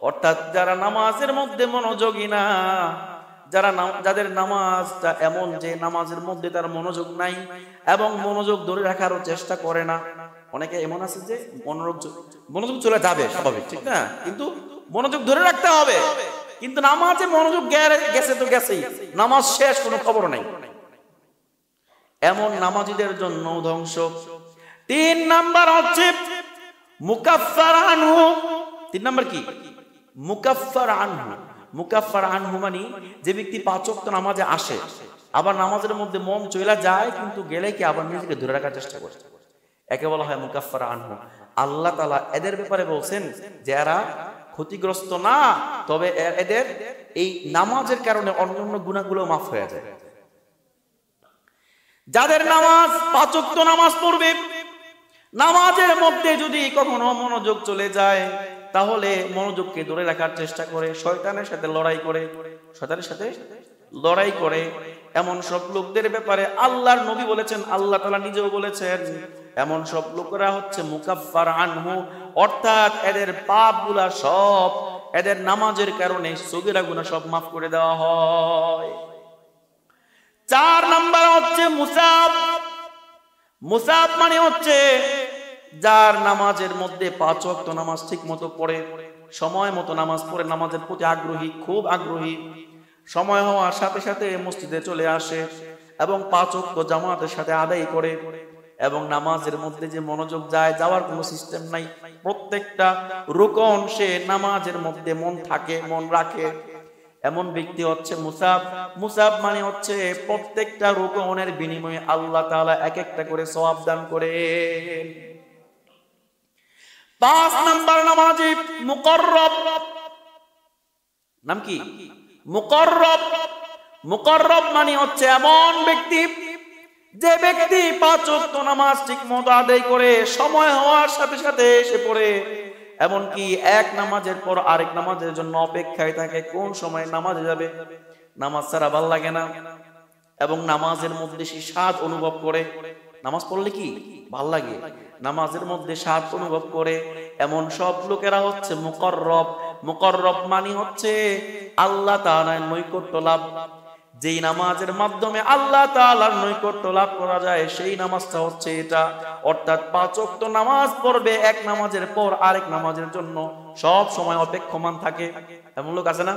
অর্থাৎ যারা নামাজের মধ্যে মনোযোগী না, যাদের নামাজটা এমন যে নামাজের মধ্যে তার মনোযোগ নাই এবং মনোযোগ ধরে রাখারও চেষ্টা করে না। অনেকে এমন আছে যে মনোযোগ চলে যাবে স্বাভাবিক, ঠিক না, কিন্তু মনোযোগ ধরে রাখতে হবে। কিন্তু নামাজে মনোযোগ গেছে তো গেছেই, নামাজ শেষ, কোনো খবর নাই। এমন নামাজীদের জন্য ধ্বংস। 3 নাম্বার হচ্ছে মুকাফফার আনহু। 3 নাম্বার কি? মুকাফফার আনহু। মুকাফফার আনহু মানে যে ব্যক্তি 5 ওয়াক্ত নামাজে আসে, আবার নামাজের মধ্যে মন চলে যায়, কিন্তু গেলে কি আবার নিজেকে ধরে রাখার চেষ্টা করে, একে বলা হয় মুকাফফার আনহু। আল্লাহ তাআলা এদের ব্যাপারে বলছেন যে এরা ক্ষতিগ্রস্ত না, তবে এদের এই নামাজের কারণে অন্যান্য গুনাহগুলো মাফ হয়ে যায়। যাদের নামাজ 5 ওয়াক্ত নামাজ পড়বে, নামাজের মধ্যে যদি কখনো মনোযোগ চলে যায়, তাহলে মনোযোগকে ধরে রাখার চেষ্টা করে, শয়তানের সাথে লড়াই করে, এমন সব লোকদের ব্যাপারে আল্লাহর নবী বলেছেন, আল্লাহ তাআলা নিজেও বলেছেন, এমন সব লোকেরা হচ্ছে মুকাফফার আনহু, অর্থাৎ এদের পাপগুলা সব এদের নামাজের কারণে সগীরা গুনাহ সব মাফ করে দেওয়া হয়। 4 নাম্বার হচ্ছে মুসাব। মুসাব মানে হচ্ছে যার নামাজের মধ্যে 5 ওয়াক্ত নামাজ ঠিক মতো পড়ে, সময় মতো নামাজ পড়ে, নামাজের প্রতি আগ্রহী, খুব আগ্রহী, সময় হওয়ার সাথে সাথে মসজিদে চলে আসে এবং 5 ওয়াক্ত জামাতের সাথে আদায় করে, এবং নামাজের মধ্যে যে মনোযোগ যাওয়ার কোনো সিস্টেম নাই, প্রত্যেকটা রুকন সে নামাজের মধ্যে মন রাখে, এমন ব্যক্তি হচ্ছে মুসাব। মুসাব মানে হচ্ছে প্রত্যেকটা রুকনের বিনিময়ে আল্লাহ তাআলা এক একটা করে সওয়াব দান করে। 5 নাম্বার নামাজি মুকাররব। নাম কি? মুকাররব। মুকাররব মানে হচ্ছে এমন ব্যক্তি যে ব্যক্তি 5 ওয়াক্ত নামাজ ঠিকমতো আদায় করে, সময় হওয়ার সাথে সাথে এসে পড়ে, এমনকি এক নামাজের পর আরেক নামাজের জন্য অপেক্ষায় থাকে, কোন সময় নামাজে যাবে। নামাজ ছাড়া ভাল লাগে না, এবং নামাজের মধ্যে সে স্বাদ অনুভব করে। নামাজ পড়লে কি ভাল লাগে, নামাজের মধ্যে স্বাদ অনুভব করে, এমন সব লোকেরা হচ্ছে মুকাররব। মুকাররব মানে হচ্ছে আল্লাহ তাআলার নৈকট্য লাভ। যেই নামাজের মাধ্যমে আল্লাহ তাআলার নৈকট্য লাভ করা যায়, সেই নামাজটা হচ্ছে এটা। অর্থাৎ 5 ওয়াক্ত নামাজ পড়বে, এক নামাজের পর আরেক নামাজের জন্য সব সময় অপেক্ষমান থাকে। এমন লোক আছে না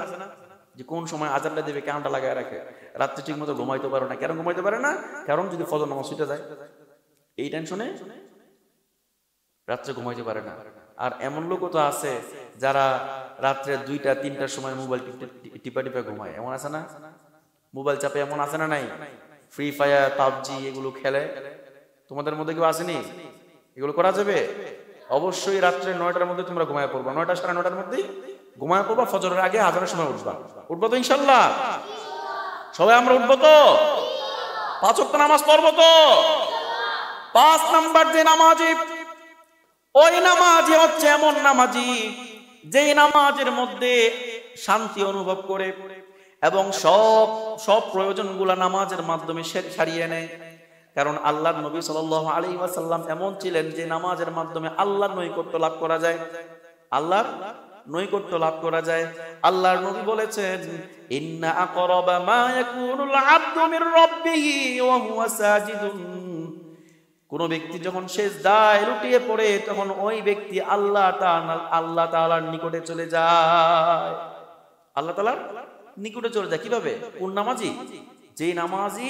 যে কোন সময় আজানটা দেবে কানটা লাগায় রাখে, রাত্রে ঠিক মতো ঘুমাইতে পারে না। কেন ঘুমাইতে পারে না? কারণ যদি ফজর নামাজ ছুটে যায়, এই টেনশনে রাত্রে ঘুমাইতে পারে না। আর এমন লোকও তো আছে যারা রাত্রে 2টা 3টার সময় মোবাইল টিপা ঘুমায়, এমন আছে না? মোবাইল চাপে, এমন আছে না নাই? ফ্রি ফায়ার, পাবজি এগুলো খেলে। তোমাদের মধ্যে কেউ আসেনি? এগুলো করা যাবে? অবশ্যই রাত্রে 9টার মধ্যে তোমরা ঘুমায় পড়বা, 9টা 9:30-র মধ্যেই ঘুমায় পড়বা, ফজরের আগে আজানের সময় উঠবা তো ইনশাআল্লাহ? সবাই আমরা উঠবো তো? 5 ওয়াক্ত নামাজ পড়বো তো? 5 নাম্বার যে নামাজি, ওই নামাজি হচ্ছে এমন নামাজি যেই নামাজের মধ্যে শান্তি অনুভব করে এবং সব প্রয়োজনগুলা নামাজের মাধ্যমে সারিয়ে নেয়। কারণ আল্লাহর নবী সাল্লাল্লাহু আলাইহি ওয়াসাল্লাম এমন ছিলেন যে নামাজের মাধ্যমে আল্লাহর নৈকট্য লাভ করা যায়। আল্লাহর নৈকট্য লাভ করা যায়। আল্লাহর নবী বলেছেন, ইন্না আকরাবা মা ইয়াকুনুল আবদু মির রাব্বিহি ওয়া হুয়া সাজিদুন। কোন ব্যক্তি যখন সিজদায় লুটিয়ে পড়ে, তখন ওই ব্যক্তি আল্লাহ তাআলার নিকটে চলে যায়। আল্লাহ তাআলার নিকটে চলে যায় কিভাবে? কোন নামাজি? যে নামাজি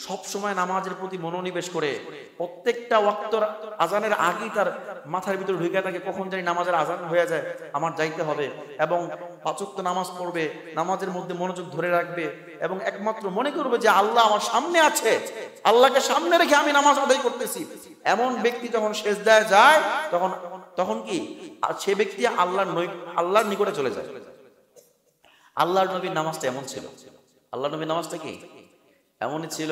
সব সময় নামাজের প্রতি মনোনিবেশ করে, প্রত্যেকটা ওয়াক্ত আজানের আগেই তার মাথার ভিতরে ঢুকে থাকে, কখন জানি নামাজের আজান হয়ে যায়, আমার যাইতে হবে, এবং 5 ওয়াক্ত নামাজ পড়বে, নামাজের মধ্যে মনোযোগ ধরে রাখবে, এবং একমাত্র মনে করবে যে আল্লাহ আমার সামনে আছে, আল্লাহকে সামনে রেখে আমি নামাজ আদায় করতেছি। এমন ব্যক্তি যখন সিজদায় যায়, তখন কি সে ব্যক্তি আল্লাহর নিকটে চলে যায়। আল্লাহর নবীর নামাজটা এমন ছিল। আল্লাহর নবীর নামাজটা কি এমনই ছিল।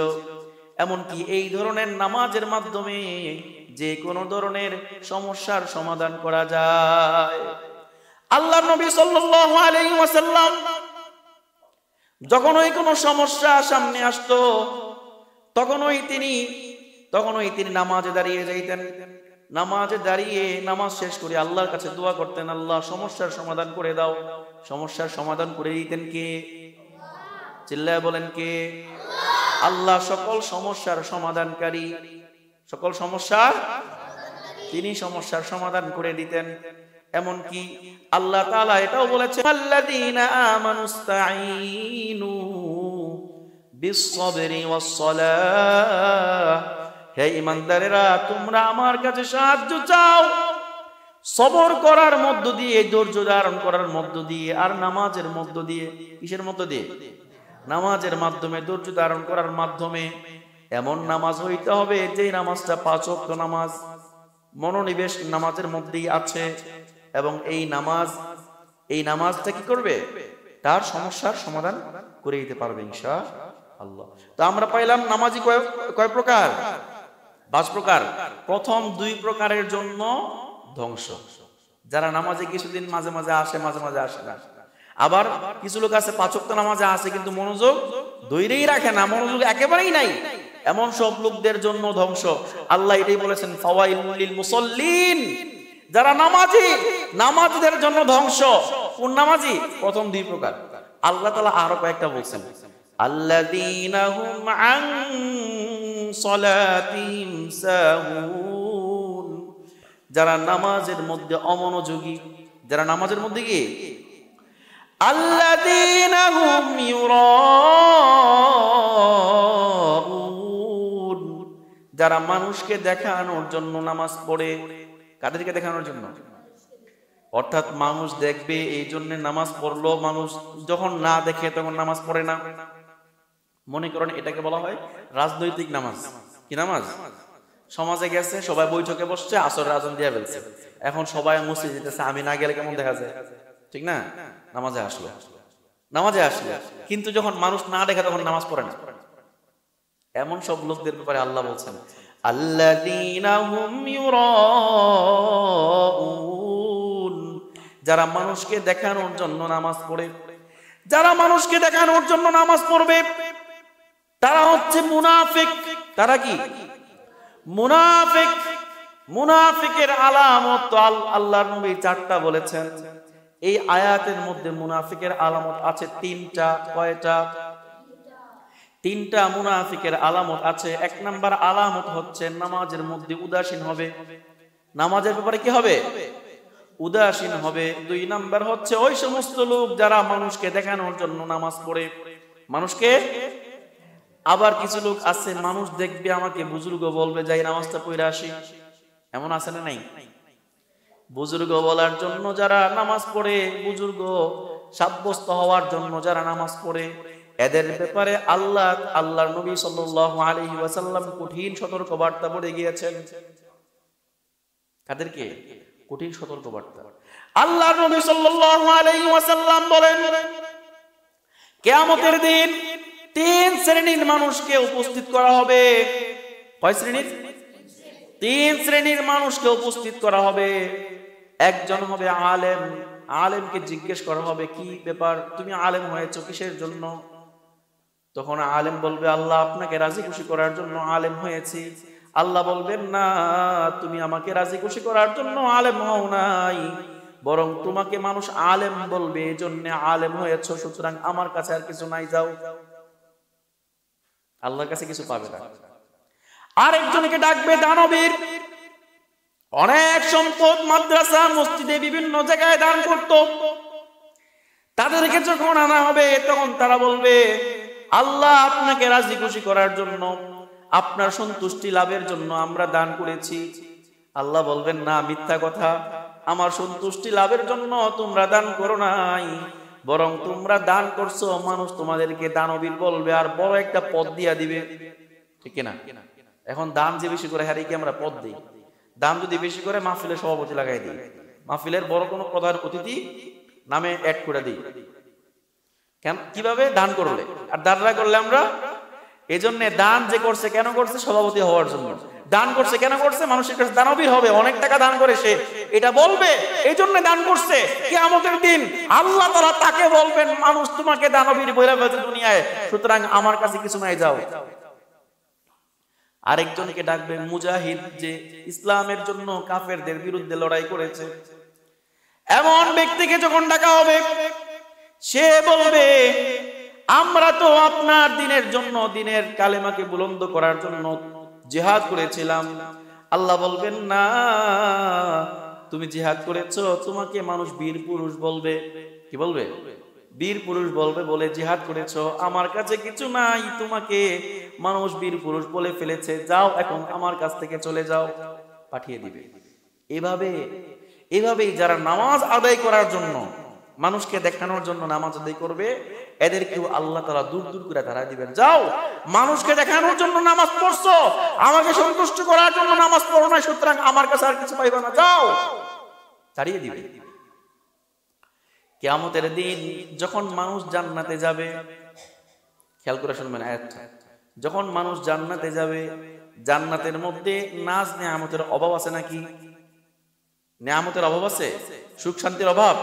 এমনকি এই ধরনের নামাজের মাধ্যমে যে কোনো ধরনের সমস্যার সমাধান করা যায়। আল্লাহর নবী সাল্লাল্লাহু আলাইহি ওয়াসাল্লাম যখন ওই কোনো সমস্যা সামনে আসতো, তখনই তিনি নামাজে দাঁড়িয়ে যাইতেন। নামাজে দাঁড়িয়ে নামাজ শেষ করে আল্লাহর কাছে দোয়া করতেন, আল্লাহ সমস্যার সমাধান করে দাও। সমস্যার সমাধান করে দিতেন কে? চিল্লায় বলেন কে? আল্লাহ সকল সমস্যার সমাধানকারী, সকল সমস্যার তিনি সমস্যার সমাধান করে দিতেন। এমনকি আল্লাহ তাআলা এটাও বলেছেন, আল্লাযীনা আমানুস্তাঈনু বিস-সাবরি ওয়াস-সালাহ, হে ঈমানদারেরা তোমরা আমার কাছে সাহায্য চাও সবর করার মধ্য দিয়ে, ধৈর্য ধারণ করার মধ্য দিয়ে, আর নামাজের মধ্য দিয়ে। কিসের মধ্য দিয়ে? নামাজের মাধ্যমে, ধৈর্য ধারণ করার মাধ্যমে। এমন নামাজ হইতে হবে যে নামাজটা 5 ওয়াক্ত নামাজ, মনোনিবেশ নামাজের মধ্যেই আছে, এবং এই নামাজটা কি করবে? তার সমস্যার সমাধান করে দিতে পারবে ইনশাআল্লাহ। তো আমরা পাইলাম নামাজি কয় প্রকার? 5 প্রকার। প্রথম 2 প্রকারের জন্য ধ্বংস, যারা নামাজে কিছুদিন মাঝে মাঝে আসে, মাঝে মাঝে আসে না। আবার কিছু লোক আছে 5 ওয়াক্ত নামাজে আসে কিন্তু মনোযোগ ধইরেই রাখে না, মনোযোগ একেবারেই নাই, এমন সব লোকদের জন্য ধ্বংস। আল্লাহ এটাই বলেছেন, ফাওয়াইলুল লিল মুসাল্লিন, যারা নামাজি, নামাজীদের জন্য ধ্বংস। কোন নামাজি? প্রথম 2 প্রকার। আল্লাহ তাআলা আরো কয়েকটা বলছেন, আল্লাযীনা হুম আন সালাতিহিম সাহুন, যারা নামাজের মধ্যে অমনোযোগী। যারা নামাজের মধ্যে কি? আল্লাযীনা হুম ইউরাউন, যারা মানুষকে দেখানোর জন্য নামাজ পড়ে। কাদেরকে দেখানোর জন্য? অর্থাৎ মানুষ দেখবে এই জন্য নামাজ পড়লো, মানুষ যখন না দেখে তখন নামাজ পড়ে না। মনে করেন এটাকে বলা হয় রাজনৈতিক নামাজ। কি নামাজ? সমাজে গেছে, সবাই বৈঠকে বসছে, আসরের আজান দিয়ে ফেলছে, এখন সবাই মসজিদে যেতেছে, আমি না গেলে কেমন দেখা যায়? ঠিক না? নামাজে আসলো কিন্তু যখন মানুষ না দেখে তখন নামাজ পড়ে না। এমন সব লোকদের ব্যাপারে আল্লাহ বলছেন, আল্লাযীনা হুম ইউরাউন, যারা মানুষকে দেখানোর জন্য নামাজ পড়ে। যারা মানুষকে দেখানোর জন্য নামাজ পড়বে তারা হচ্ছে মুনাফিক। তারা কি? মুনাফিক। মুনাফিকের আলামত তো আল্লাহর নবী 4টা বলেছেন। এই আয়াতের মধ্যে মুনাফিকের আলামত আছে 3টা। কয়টা? 3টা মুনাফিকের আলামত আছে। 1 নাম্বার আলামত হচ্ছে নামাজের মধ্যে উদাসীন হবে, নামাজের ব্যাপারে কি হবে? উদাসীন হবে। 2 নাম্বার হচ্ছে ওই সমস্ত লোক যারা মানুষকে দেখানোর জন্য নামাজ পড়ে, মানুষকে। আবার কিছু লোক আছে মানুষ দেখবে আমাকে বুজুর্গ বলবে, যাই নামাজটা পড়ে আসি, এমন আছে না নাই? বুজুর্গ বলার জন্য যারা নামাজ পড়ে, বুজুর্গ সাব্যস্ত হওয়ার জন্য যারা নামাজ পড়ে, এদের ব্যাপারে আল্লাহর নবী সাল্লাল্লাহু আলাইহি ওয়াসাল্লাম কঠিন সতর্কবার্তা বলে গিয়েছেন। কাদেরকে? কঠিন সতর্কবার্তা। আল্লাহর নবী সাল্লাল্লাহু আলাইহি ওয়াসাল্লাম বলেন, কিয়ামতের দিন 3 শ্রেণীর মানুষকে উপস্থিত করা হবে। কয় শ্রেণীর? 3 শ্রেণীর মানুষকে উপস্থিত করা হবে। একজন হবে আলেম। আলেমকে জিজ্ঞেস করা হবে, কি ব্যাপার, তুমি আলেম হয়েছো কিসের জন্য? তখন আলেম বলবে, আল্লাহ আপনাকে রাজি খুশি করার জন্য আলেম হয়েছি। আল্লাহ বলবেন, না, তুমি আমাকে রাজি খুশি করার জন্য আলেম হও নাই, বরং তোমাকে মানুষ আলেম বলবে এজন্য আলেম হয়েছো, সুতরাং আমার কাছে আর কিছু নাই, যাও। আল্লাহর কাছে কিছু পাবে না। আরেকজনকে ডাকবে দানবীর। অনেক সম্পদ মাদ্রাসা মসজিদে বিভিন্ন জায়গায় দান করত। তাদেরকে যখন আনা হবে তখন তারা বলবে, আল্লাহ আপনাকে রাজি খুশি করার জন্য, আপনার সন্তুষ্টি লাভের জন্য আমরা দান করেছি। আল্লাহ বলবেন, না, মিথ্যা কথা, আমার সন্তুষ্টি লাভের জন্য তোমরা দান করো নাই, বরং তোমরা দান করছো, মানুষ তোমাদেরকে দানবীর বলবে আর বড় একটা পদ দিয়া দিবে। ঠিক না? এখন দান যে বেশি করে হারিয়ে কি আমরা পদ দিই? দান যদি বেশি করে মাহফিলের সভাপতি লাগাই দিই, মাহফিলের বড় কোনো প্রধান অতিথি নামে অ্যাড করে দিই। কেন? কিভাবে? দান করলে। আর দানরা করলে আমরা, এজন্য দান যে করছে কেন করছে? সভাপতি হওয়ার জন্য। দান করছে কেন করছে? মানুষের কাছে দানবীর হবে, অনেক টাকা দান করে সে, এটা বলবে, এই জন্য দান করছে। কিয়ামতের দিন আল্লাহ তাআলা তাকে বলবেন, মানুষ তোমাকে দানবীর বইলা ফেলছে দুনিয়ায়, সুতরাং আমার কাছে কিছু নাই, যাও। আরেকজনকে ডাকবে মুজাহিদ, যে ইসলামের জন্য কাফেরদের বিরুদ্ধে লড়াই করেছে। এমন ব্যক্তিকে যখন ডাকা হবে, সে বলবে আমরা তো আপনার দিনের জন্য, দিনের কালেমাকে বুলন্দ করার জন্য জিহাদ করেছিলাম। আল্লাহ বলবেন না, তুমি জিহাদ করেছো, তোমাকে মানুষ বীর পুরুষ বলবে। কি বলবে? বীর পুরুষ বলবে, বলে জিহাদ করেছো, আমার কাছে কিছু নাই, তোমাকে মানুষ বীর পুরুষ বলে ফেলেছে, যাও এখন আমার কাছ থেকে চলে যাও, পাঠিয়ে দিবে। এভাবেই যারা নামাজ আদায় করার জন্য, মানুষকে দেখানোর জন্য নামাজ আদায় করবে, এদেরকেও আল্লাহ তাআলা দূর দূর করে তারা দিবেন। যাও, মানুষকে দেখানোর জন্য নামাজ পড়ছো, আমাকে সন্তুষ্ট করার জন্য নামাজ পড়ো না, সুতরাং আমার কাছে আর কিছু পাইবা না, যাও, তাড়িয়ে দিবে। কিয়ামতের দিন যখন মানুষ জান্নাতে যাবে, খেয়াল করে শুনবেন আয়াতটা, যখন মানুষ জান্নাতে যাবে, জান্নাতের মধ্যে নাজ নেয়ামতের অভাব আছে নাকি? নেয়ামতের অভাব আছে? সুখ শান্তির অভাব?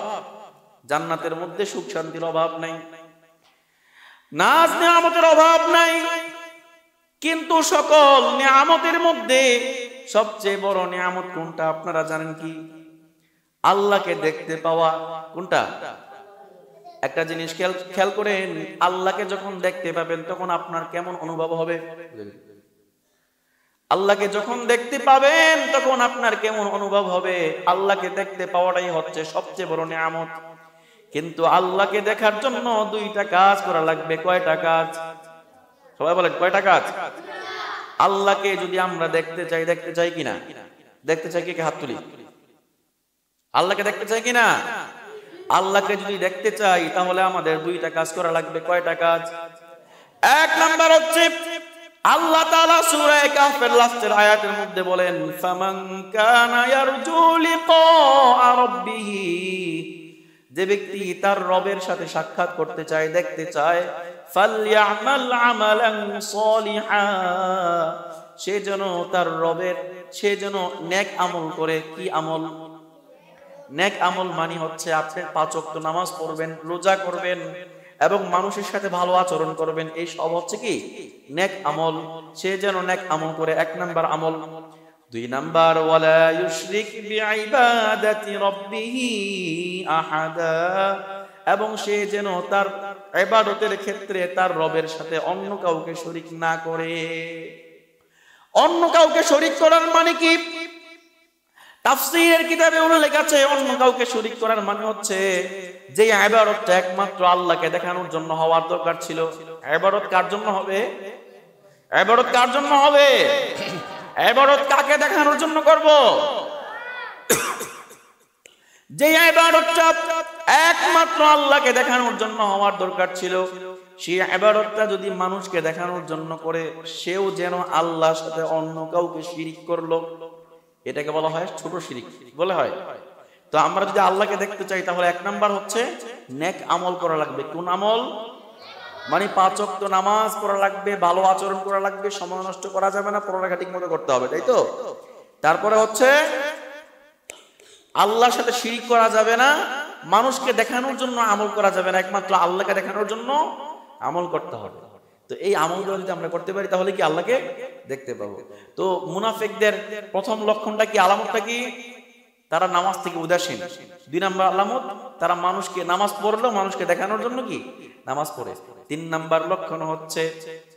জান্নাতের মধ্যে সুখ শান্তির অভাব নাই, নাজ নেয়ামতের অভাব নাই। কিন্তু সকল নেয়ামতের মধ্যে সবচেয়ে বড় নেয়ামত কোনটা আপনারা জানেন কি? আল্লাহকে দেখতে পাওয়া। কোনটা? একটা জিনিস খেয়াল করেন, আল্লাহকে যখন দেখতে পাবেন তখন আপনার কেমন অনুভব হবে? আল্লাহকে যখন দেখতে পাবেন তখন আপনার কেমন অনুভব হবে? আল্লাহকে দেখতে পাওয়াটাই হচ্ছে সবচেয়ে বড় নিয়ামত। কিন্তু আল্লাহকে দেখার জন্য দুইটা কাজ করা লাগবে। কয়টা কাজ? সবাই বলেন, কয়টা কাজ? আল্লাহকে যদি আমরা দেখতে চাই কিনা? দেখতে চাই, কে হাত তুলি। আল্লাহকে দেখতে চাই কিনা? আল্লাহকে যদি দেখতে চাই তাহলে আমাদের দুইটা কাজ করা লাগবে। কয়টা কাজ? এক নাম্বার হচ্ছে, আল্লাহ তাআলা সূরা কাহফের লাস্টের আয়াতের মধ্যে বলেন, ফামান কানা ইয়ারজু লিকা রাব্বিহি, যে ব্যক্তি তার রবের সাথে সাক্ষাৎ করতে চায়, দেখতে চায়, ফালইয়ামাল আমালান সলিহা, সে যেন নেক আমল করে। কি আমল? নেক আমল মানে হচ্ছে আপনি 5 ওয়াক্ত নামাজ পড়বেন, রোজা করবেন এবং মানুষের সাথে ভালো আচরণ করবেন, এই সব হচ্ছে কি? নেক আমল। সে যেন নেক আমল করে, এক নাম্বার আমল। 2 নাম্বার, ওয়ালা ইউশরিক বিইবাদাতি রাব্বিহি আহাদা, এবং সে যেন তার ইবাদতের ক্ষেত্রে তার রবের সাথে অন্য কাউকে শরীক না করে। অন্য কাউকে শরীক করার মানে কি? তাফসীরের কিতাবে উল্লেখ আছে, অন্য কাউকে শরীক করার মানে হচ্ছে যে ইবাদতটা একমাত্র আল্লাহকে দেখানোর জন্য হওয়ার দরকার ছিল। ইবাদত কার জন্য হবে? ইবাদত কার জন্য হবে? ইবাদত কাকে দেখানোর জন্য করব? যে ইবাদতটা একমাত্র আল্লাহকে দেখানোর জন্য হওয়ার দরকার ছিল, সেই ইবাদতটা যদি মানুষকে দেখানোর জন্য করে, সেও যেন আল্লাহর সাথে অন্য কাউকে শিরিক করলো, এটাকে বলা হয় ছোট শিরিক বলা হয়। তো আমরা যদি আল্লাহকে দেখতে চাই তাহলে এক নাম্বার হচ্ছে নেক আমল করা লাগবে। কোন আমল? মানে 5 ওয়াক্ত নামাজ পড়া লাগবে, ভালো আচরণ করা লাগবে, সময় নষ্ট করা যাবে না, পড়ালেখা ঠিক মতো করতে হবে, তাই তো? তারপরে হচ্ছে আল্লাহর সাথে শিরিক করা যাবে না, মানুষকে দেখানোর জন্য আমল করা যাবে না, একমাত্র আল্লাহকে দেখানোর জন্য আমল করতে হবে। তো এই আমলগুলো যদি আমরা করতে পারি তাহলে কি আল্লাহকে দেখতে পাবো। তো মুনাফিকদের প্রথম লক্ষণটা কি, আলামতটা কি? তারা নামাজ থেকে উদাসীন। 2 নাম্বার আলামত, তারা মানুষকে, নামাজ পড়লেও মানুষকে দেখানোর জন্য কি নামাজ পড়ে। 3 নাম্বার লক্ষণ হচ্ছে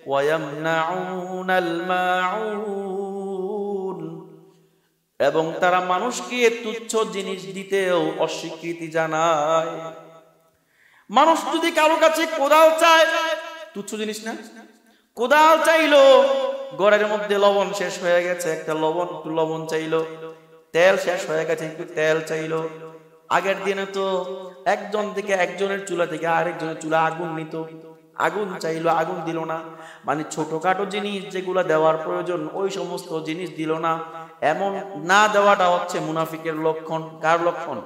ওয়ায়ামনাউনাল মাউন, এবং তারা মানুষকে তুচ্ছ জিনিস দিতেও অস্বীকৃতি জানায়। মানুষ যদি কারো কাছে কোদাল চায়, তুচ্ছ জিনিস না, কোদাল চাইলো, ঘরের মধ্যে লবণ শেষ হয়ে গেছে, একটু লবণ চাইলো, তেল শেষ হয়ে গেছে, একটু তেল চাইলো। আগের দিনে তো একজনের চুলা থেকে আরেকজনের চুলা আগুন নিত, আগুন চাইলো, আগুন দিল না। মানে ছোটখাটো জিনিস যেগুলো দেওয়ার প্রয়োজন ওই সমস্ত জিনিস দিল না। এমন না দেওয়াটা হচ্ছে মুনাফিকের লক্ষণ। কার লক্ষণ?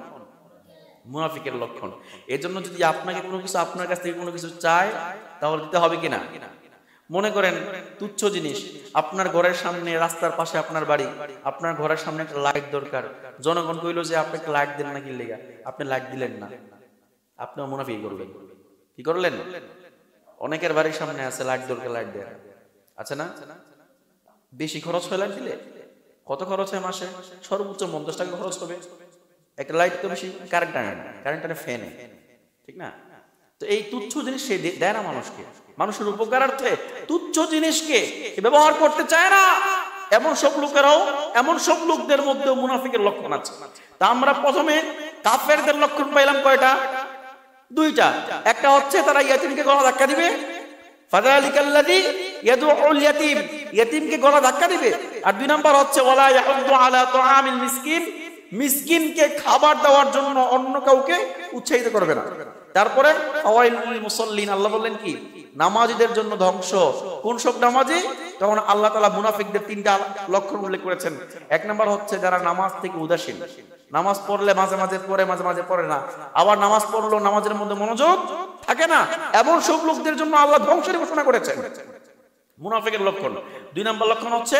মুনাফিকের লক্ষণ। এজন্য যদি আপনাকে কোনো কিছু, আপনার কাছ থেকে কোনো কিছু চায় তাহলে দিতে হবে কিনা? মনে করেন তুচ্ছ জিনিস, আপনার ঘরের সামনে, রাস্তার পাশে আপনার বাড়ি, আপনার ঘরের সামনে একটা লাইট দরকার, জনগণ কইলো যে আপনি একটা লাইট দেন না, কি লেগা? আপনি লাইট দিলেন না, আপনিও মুনাফিক করলেন। কি করলেন? অনেকের বাড়ির সামনে আছে লাইট দরকার, লাইট দেন, আছে না? বেশি খরচ হয় লাইট দিলে? কত খরচ হয় মাসে? সর্বোচ্চ 50 টাকা খরচ হবে। একটা লাইট তো বেশি কারেন্ট টানে না, কারেন্ট টানে ফ্যানে, ঠিক না? তো এই তুচ্ছ জিনিস সে দেয় না মানুষকে, মানুষের উপকারার্থে তুচ্ছ জিনিসকে ব্যবহার করতে চায় না। এমন সব লোকেরাও, এমন সব লোকদের মধ্যে মুনাফিকের লক্ষণ আছে। তা আমরা প্রথমে কাফেরদের লক্ষণ পাইলাম কয়টা? দুইটা। একটা হচ্ছে তারা ইয়াতিমকে গলা ধাক্কা দিবে, ফাযালিকাল্লাযী ইয়াদউল ইয়াতীম, ইয়াতীমকে গলা ধাক্কা দিবে। আর দুই নাম্বার হচ্ছে ওয়ালা ইয়াহুদ্দু আলা তুআমিল মিসকিন, মিসকিনকে খাবার দেওয়ার জন্য অন্য কাউকে উৎসাহিত করবে না। তারপরে ফাওয়াইলুল মুসাল্লিন, আল্লাহ বললেন কি? নামাজীদের জন্য ধ্বংস। কোন সব নামাজি? তখন আল্লাহ তাআলা মুনাফিকদের তিনটা লক্ষণ উল্লেখ করেছেন। এক নাম্বার হচ্ছে যারা নামাজ থেকে উদাসীন, নামাজ পড়লে মাঝে মাঝে পড়ে, মাঝে মাঝে পড়ে না, আবার নামাজ পড়লেও নামাজের মধ্যে মনোযোগ থাকে না। এমন সব লোকদের জন্য আল্লাহ ধ্বংসের ঘোষণা করেছেন, মুনাফিকের লক্ষণ। দুই নাম্বার লক্ষণ হচ্ছে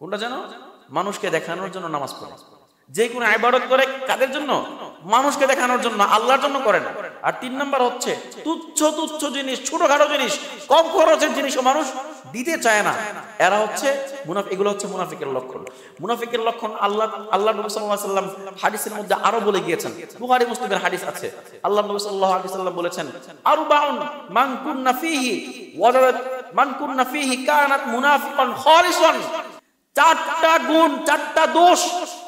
কোনটা জানো? মানুষকে দেখানোর জন্য নামাজ পড়ে। যে কোনো ইবাদত করে কাদের জন্য? মানুষকে দেখানোর জন্য, আল্লাহর জন্য করে না। আর তিন নাম্বার হচ্ছে তুচ্ছ তুচ্ছ জিনিস, ছোটখাটো জিনিস, কম খরচের জিনিসও মানুষ দিতে চায় না। এরা হচ্ছে মুনাফিক। এগুলো হচ্ছে মুনাফিকের লক্ষণ। মুনাফিকের লক্ষণ আল্লাহ নবী সাল্লাল্লাহু আলাইহি ওয়াসাল্লাম হাদিসের মধ্যে আরো বলে গিয়েছেন। বুখারী মুসলিমের হাদিস আছে। আল্লাহ নবী সাল্লাল্লাহু আলাইহি ওয়াসাল্লাম বলেছেন, আরবাউন মান কুন্না ফীহি ওয়াজাদাত মান কুন্না ফীহি কানাত মুনাফিকান খালিসান। চারটা গুণ, চারটা দোষ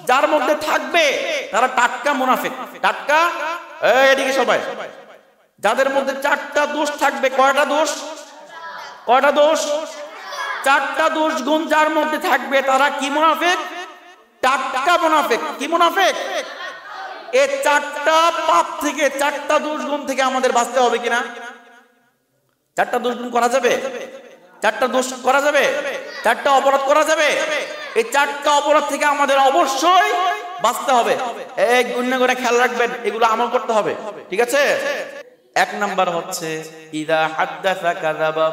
যার মধ্যে থাকবে তারা টাটকা মুনাফিক। টাটকা, এদিকে সবাই। যাদের মধ্যে চারটা দোষ থাকবে, কয়টা দোষ? কয়টা দোষ? চারটা দোষ গুণ যার মধ্যে থাকবে তারা কি মুনাফিক? টাটকা মুনাফিক। কি মুনাফিক? এই চারটা পাপ থেকে, চারটা দোষ গুণ থেকে আমাদের বাঁচতে হবে কিনা? চারটা দোষ গুণ করা যাবে? চারটা দোষ করা যাবে? চারটা অপরাধ করা যাবে? এই চারটা অপরাধ থেকে আমাদের অবশ্যই বাঁচতে হবে। এক গুণ করে খেয়াল রাখবেন, এগুলো আমল করতে হবে, ঠিক আছে? এক নাম্বার হচ্ছে ইদা হাদ্দাসা কাযাবা,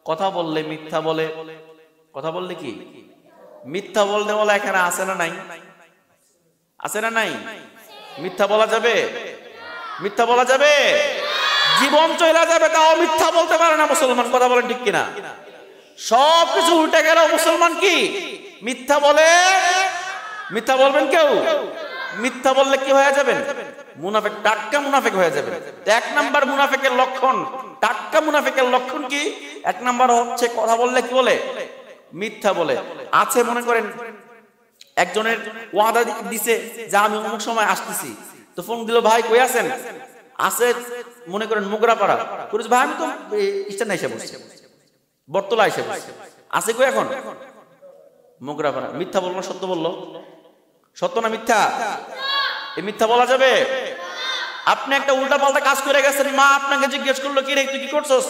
কথা বললে মিথ্যা বলে। কথা বললে কি? মিথ্যা বলতে বলা এখানে আছে না নাই? আছে না নাই? মিথ্যা বলা যাবে? মিথ্যা বলা যাবে? জীবন চলে যাবে তাও মিথ্যা বলতে পারে না মুসলমান। কথা বলেন ঠিক কিনা? সবকিছু উল্টে গেল, মুসলমান কি মিথ্যা বলে? মিথ্যা বলবেন কেউ? মিথ্যা বললে কি হয়ে যাবেন? মুনাফিক, টাটকা মুনাফিক হয়ে যাবে। এক নাম্বার মুনাফিকের লক্ষণ, টাটকা মুনাফিকের লক্ষণ কি? এক নাম্বার হচ্ছে কথা বললে কি বলে? মিথ্যা বলে। আছে মনে করেন একজনের ওয়াদা দিছে যে আমি অমুক সময় আসতেছি, তো ফোন দিল, ভাই কই আছেন? আছে মনে করেন মোগরাপাড়া। করেছে ভাই আমি তো স্ট্যান্ড এসে বসছি, বটতলা এসে বসছি। আছে কই এখন? মোগরাপাড়া। মিথ্যা বললো না সত্য বললো? সত্য না মিথ্যা? এই মিথ্যা বলা যাবে? আপনি একটা উল্টা পাল্টা কাজ করে গেছেন, মা আপনাকে জিজ্ঞেস করলো কি রে তুই কি করছস?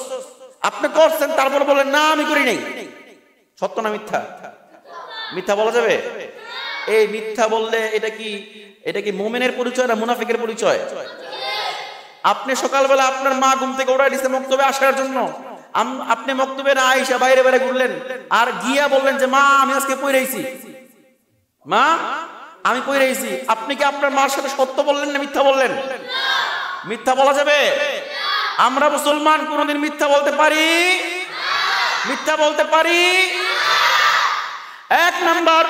আপনি করছেন, তারপর বলেন না আমি করি নাই। সত্য না মিথ্যা? মিথ্যা বলা যাবে? এই মিথ্যা বললে এটা কি মুমিনের পরিচয় না মুনাফিকের পরিচয়? আপনি সকালবেলা আপনার মা ঘুম থেকে উঠাই দিয়েছে মক্তবে আসার জন্য, আপনি মক্তবে না আয়েশা বাইরে বাইরে ঘুরলেন, আর গিয়া বললেন যে মা আমি আজকে পড়াইছি, মা আমি পড়াইছি। আপনি কি আপনার মার সাথে সত্য বললেন না মিথ্যা বললেন? মিথ্যা বলা যাবে? আমরা মুসলমান কোনদিন মিথ্যা বলতে পারি? মিথ্যা বলতে পারি? এক নাম্বার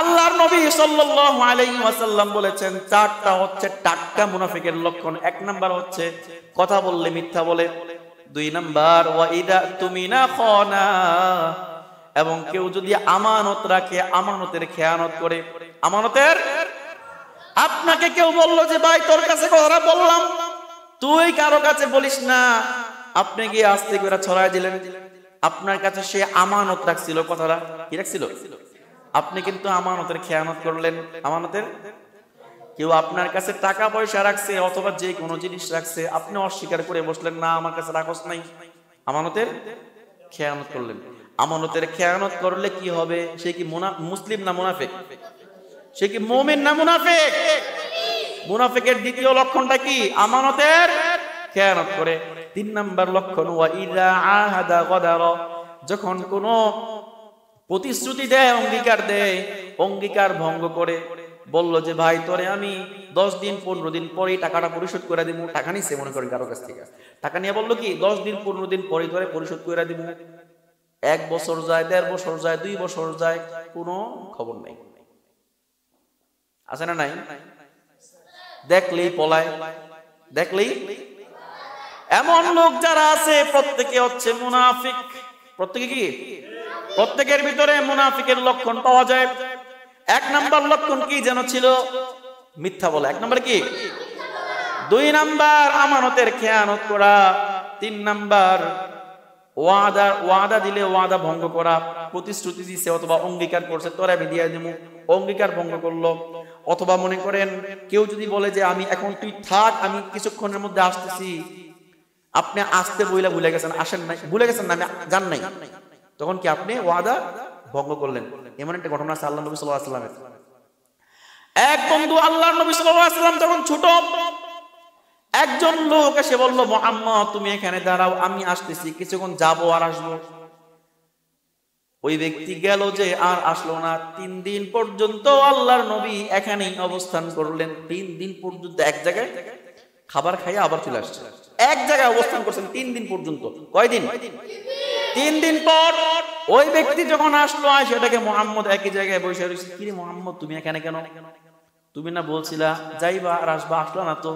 আল্লাহর নবী সাল্লাল্লাহু আলাইহি ওয়াসাল্লাম বলেছেন চারটা হচ্ছে টাটকা মুনাফিকের লক্ষণ। এক নাম্বার হচ্ছে কথা বললে মিথ্যা বলে। দুই নাম্বার ওয়া ইদা তুমিনা খানা, এবং কেউ যদি আমানত রাখে আমানতের খেয়ানত করে। আমানতের, আপনাকে কেউ বলল যে ভাই তোর কাছে কথা বললাম, তুই কারো কাছে বলিস না, আপনি গিয়ে আস্তে করে ছড়াই দিলেন। আপনার কাছে সে আমানত রাখছিল, কথাটা কি রাখছিল? আপনি কিন্তু আমানতের খেয়ানত করলেন। আমানতের, কেউ আপনার কাছে টাকা পয়সা রাখছে অথবা যে কোনো জিনিস রাখছে, আপনি অস্বীকার করে বসলেন না আমার কাছে রাখস নাই, আমানতের খেয়ানত করলেন। আমানতের খেয়ানত করলে কি হবে? সে কি মুসলিম না মুনাফিক? সে কি মুমিন না মুনাফিক? মুনাফিকের দ্বিতীয় লক্ষণটা কি? আমানতের খেয়ানত করে। তিন নাম্বার লক্ষণ ওয়া ইযা আহাদা গাদারা, যখন কোনো প্রতিশ্রুতি দেয়, অঙ্গীকার দেয়, অঙ্গীকার ভঙ্গ করে। বলল যে ভাই তোরে আমি 10 দিন 15 দিন পরেই টাকাটা পরিশোধ করে দিব। টাকা নিছে মনে করেন কারো কাছ থেকে, টাকা নিয়ে বললো কি 10 দিন 15 দিন পরে ধরে পরিশোধ করে দিব। 1 বছর যায়, 1.5 বছর যায়, 2 বছর যায়, কোনো খবর নেই। আছে না নাই? দেখলেই পলায়, দেখলেই। এমন লোক যারা আছে প্রত্যেকে হচ্ছে মুনাফিক। প্রত্যেকে কি? প্রত্যেকের ভিতরে মুনাফিকের লক্ষণ পাওয়া যায়। 1 নাম্বার লক্ষণ কি যেন ছিল? মিথ্যা বলা। 1 নাম্বার কি? 2 নাম্বার আমানতের খেয়ানত করা। 3 নাম্বার ওয়াদা দিলে ওয়াদা ভঙ্গ করা। প্রতিশ্রুতি দিছে অথবা অঙ্গীকার করছে, তোরা আমি দিয়ে দেবো, অঙ্গীকার ভঙ্গ করলো। অথবা মনে করেন কেউ যদি বলে যে আমি এখন তুই থাক, আমি কিছুক্ষণের মধ্যে আসতেছি, আপনি আসতে বইলা ভুলে গেছেন, আসেন নাই, ভুলে গেছেন না, আমি জান নাই, তখন কি আপনি ওয়াদা ভঙ্গ করলেন। এমন একটা ঘটনা আছে আল্লাহ নবী সাল্লাল্লাহু আলাইহি ওয়াসাল্লামের। এক বন্ধু আল্লাহ নবী সাল্লাল্লাহু আলাইহি ওয়াসাল্লাম যখন ছোট, একজন লোক এসে বলল, মুহাম্মদ তুমি এখানে দাঁড়াও, আমি আসতেছি, কিছুক্ষণ যাবো আর আসবো। ওই ব্যক্তি গেল যে আর আসলো না। 3 দিন পর্যন্ত আল্লাহর নবী এখানেই অবস্থান করলেন। 3 দিন পর্যন্ত এক জায়গায় খাবার খাইয়া আবার চলে আসছে। এক জায়গায় অবস্থান করছেন 3 দিন পর্যন্ত। কয়দিন? 3 দিন পর ওই ব্যক্তি যখন আসলো, সেটাকে মুহাম্মদ একই জায়গায় বসে রয়েছে। কি রে মুহাম্মদ, তুমি এখানে কেন? তুমি না বলছিলা যাইবা আর আসবা, আসলো না তো।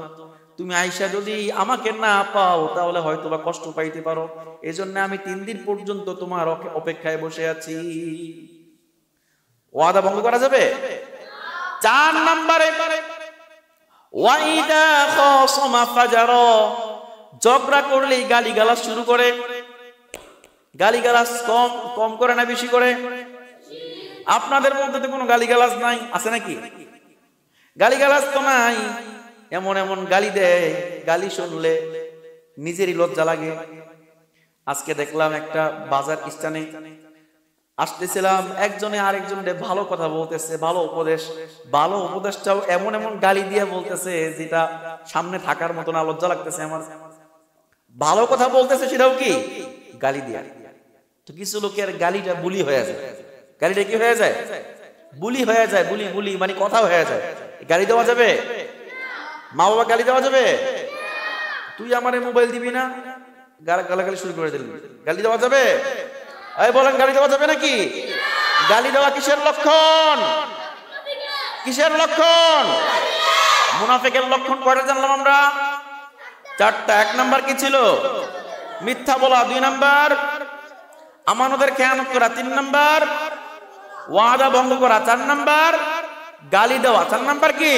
তুমি আইসা যদি আমাকে না পাও তাহলে হয়তো বা কষ্ট পাইতে পারো, এজন্য আমি 3 দিন পর্যন্ত তোমার অপেক্ষায় বসে আছি। ওয়াদা ভঙ্গ করা যাবে? 4 নম্বরে ওয়াইদা খাসামা ফাজারা, ঝগড়া করলেই গালিগালাজ শুরু করে। গালিগালাজ কম করে না বেশি করে? আপনাদের মধ্যে তো কোনো গালিগালাজ নাই, আছে নাকি? গালিগালাজ তো নাই। এমন এমন গালি দেয়, গালি শুনলে নিজেরই লজ্জা লাগে। আজকে দেখলাম একটা বাজার স্থানে আসতেছিলাম, একজনে আরেকজনের ভালো কথা বলতেছে, ভালো উপদেশটাও এমন এমন গালি দিয়ে বলতেছে যেটা সামনে থাকার মতো না, লজ্জা লাগতেছে আমার। ভালো কথা বলতেছে সেটাও কি গালি দিয়ে। তো কিছু লোকের গালিটা বুলি হয়ে যায়। গালিটা কি হয়ে যায়? বুলি হয়ে যায়। বুলি মানে কথা হয়ে যায়। গালি দেওয়া যাবে? মা বাবা গালি দেওয়া যাবে? তুই আমারে মোবাইল দিবি না, গালাগালি শুরু করে দিলি, গালি দেওয়া যাবে? এই বলেন, গালি দেওয়া যাবে নাকি? গালি দেওয়া কিসের লক্ষণ? কিসের লক্ষণ? মুনাফিকের লক্ষণ কয়টা জানলাম আমরা? 4টা। 1 নাম্বার কি ছিল? মিথ্যা বলা। 2 নাম্বার আমানতের খেয়ানত করা। 3 নাম্বার ওয়াদা ভঙ্গ করা। 4 নাম্বার গালি দেওয়া। 4 নাম্বার কি?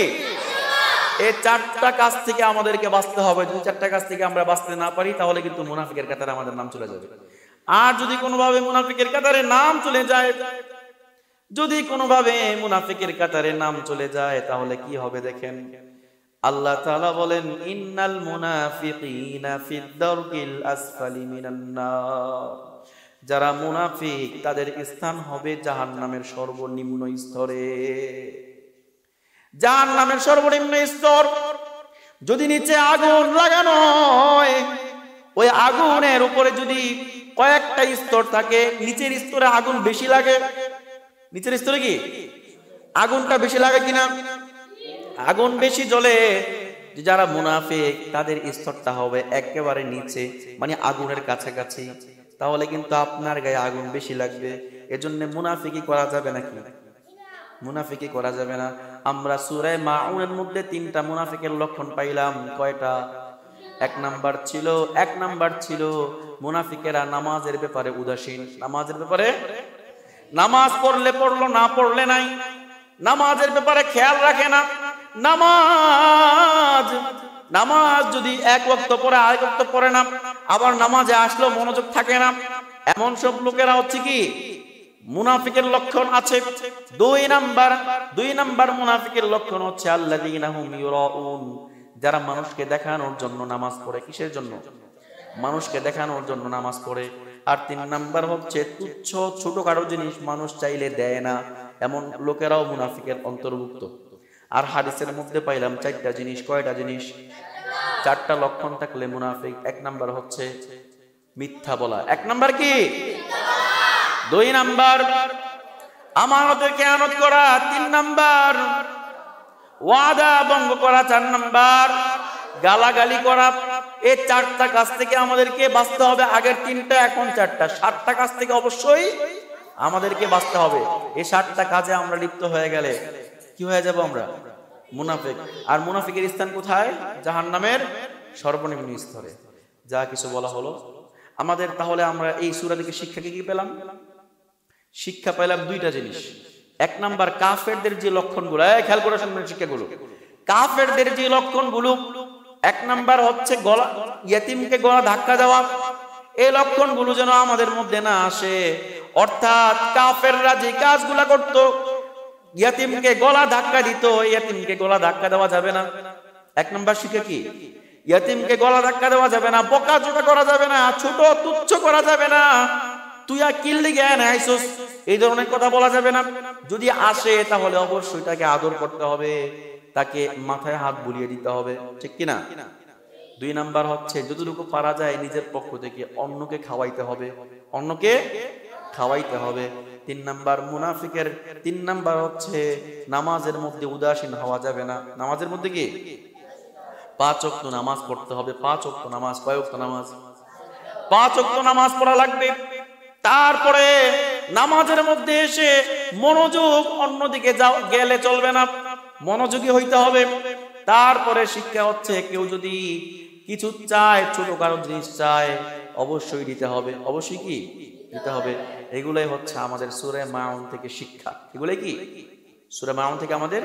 এই 4টা কাজ থেকে আমাদেরকে বাঁচতে হবে। যদি 4টা কাজ থেকে আমরা বাঁচতে না পারি তাহলে কিন্তু মুনাফিকের কাতারে আমাদের নাম চলে যাবে। আর যদি কোনোভাবে মুনাফিকের কাতারে নাম চলে যায়, তাহলে কি হবে দেখেন। আল্লাহ তাআলা বলেন, ইন্নাল মুনাফিকিনা ফিদ দারকিল আসফালি মিনান নার, যারা মুনাফিক তাদের স্থান হবে জাহান্নামের সর্বনিম্ন স্তরে। জাহান্নামের সর্বনিম্ন স্তর। যদি নিচে আগুন লাগানো হয়, ওই আগুনের উপরে যদি কয়েকটা স্তর থাকে, নিচের স্তরে আগুন বেশি লাগে। নিচের স্তরে কি আগুনটা বেশি লাগে কিনা? আগুন বেশি জ্বলে। যারা মুনাফিক তাদের স্তরটা হবে একেবারে নিচে, মানে আগুনের কাছাকাছি। তাহলে কিন্তু আপনার গায়ে আগুন বেশি লাগবে। এজন্য মুনাফিকি করা যাবে নাকি? মুনাফিকি করা যাবে না। আমরা সূরা মাউনের মধ্যে 3টা মুনাফিকের লক্ষণ পাইলাম। কয়টা? 1 নাম্বার ছিল মুনাফিকেরা নামাজের ব্যাপারে উদাসীন। নামাজের ব্যাপারে, নামাজ পড়লে পড়লো, না পড়লে নাই। নামাজের ব্যাপারে খেয়াল রাখে না। নামাজ যদি 1 ওয়াক্ত পড়ে, আরেক ওয়াক্ত পড়ে না। আবার নামাজে আসলো মনোযোগ থাকে না। এমন সব লোকেরা হচ্ছে কি মুনাফিকের লক্ষণ আছে। 2 নাম্বার মুনাফিকের লক্ষণ হচ্ছে আল্লাযীনা হুম ইউরাউন, যারা মানুষকে দেখানোর জন্য নামাজ পড়ে। কিসের জন্য? মানুষকে দেখানোর জন্য নামাজ পড়ে। আর 3 নাম্বার হচ্ছে তুচ্ছ ছোটখাটো জিনিস মানুষ চাইলে দেয় না, এমন লোকেরাও মুনাফিকের অন্তর্ভুক্ত। আর হাদিসের মধ্যে পাইলাম 4টা জিনিস। কয়টা জিনিস? 4টা লক্ষণ থাকলে মুনাফিক। 1 নাম্বার হচ্ছে মিথ্যা বলা। 1 নাম্বার কি? 2 নাম্বার আমানতের খেয়ানত করা। 3 নাম্বার ওয়াদা ভঙ্গ করা। 4 নাম্বার গালাগালি করা। এই 4টা কাজ থেকে আমাদেরকে বাঁচতে হবে। আগের 3টা, এখন 4টা, 7টা কাজ থেকে অবশ্যই আমাদেরকে বাঁচতে হবে। এই 7টা কাজে আমরা লিপ্ত হয়ে গেলে কি হয়ে যাব? আমরা মুনাফিক। আর মুনাফিকের স্থান কোথায়? জাহান্নামের সর্বনিম্ন স্তরে। যা কিছু বলা হলো আমাদের, তাহলে আমরা এই সূরা থেকে শিক্ষা কি পেলাম? শিক্ষা পেলাম 2টা জিনিস। 1 নাম্বার, কাফেরদের যে লক্ষণগুলো, খেয়াল করে শুনবেন শিক্ষাগুলো। কাফেরদের যে লক্ষণগুলো, 1 নাম্বার হচ্ছে গলা, ইয়েতিমকে গলা ধাক্কা দেওয়া। এই লক্ষণগুলো যেন আমাদের মধ্যে না আসে। অর্থাৎ কাফেররা যে কাজগুলা করত, ইয়েতিমকে গলা ধাক্কা দিত, ইয়েতিমকে গলা ধাক্কা দেওয়া যাবে না। 1 নাম্বার শিক্ষা কি? ইয়েতিমকে গলা ধাক্কা দেওয়া যাবে না, বকাঝকা করা যাবে না, ছোট তুচ্ছ করা যাবে না, তুই আর কিল্লি জ্ঞান আইসোস, এই ধরনের কথা বলা যাবে না। যদি আসে তাহলে অবশ্যই তাকে আদর করতে হবে, তাকে মাথায় হাত বুলিয়ে দিতে হবে, ঠিক কিনা? 2 নাম্বার হচ্ছে যতটুকু পারা যায় নিজের পক্ষ থেকে অন্যকে খাওয়াইতে হবে, অন্যকে খাওয়াইতে হবে। 3 নাম্বার মুনাফিকের 3 নাম্বার হচ্ছে নামাজের মধ্যে উদাসীন হওয়া যাবে না। নামাজের মধ্যে কি 5 ওয়াক্ত নামাজ পড়তে হবে। 5 ওয়াক্ত নামাজ, কয় ওয়াক্ত নামাজ? 5 ওয়াক্ত নামাজ পড়া লাগবে। তারপরে নামাজের মধ্যে এসে মনোযোগ অন্যদিকে গেলে চলবে না, মনোযোগী হইতে হবে। তারপরে শিক্ষা হচ্ছে কেউ যদি কিছু চায়, ছোট কারো জিনিস চায়, অবশ্যই দিতে হবে। অবশ্যই কি দিতে হবে। এগুলাই হচ্ছে আমাদের সূরা মাউন থেকে শিক্ষা। এগুলাই কি সূরা মাউন থেকে আমাদের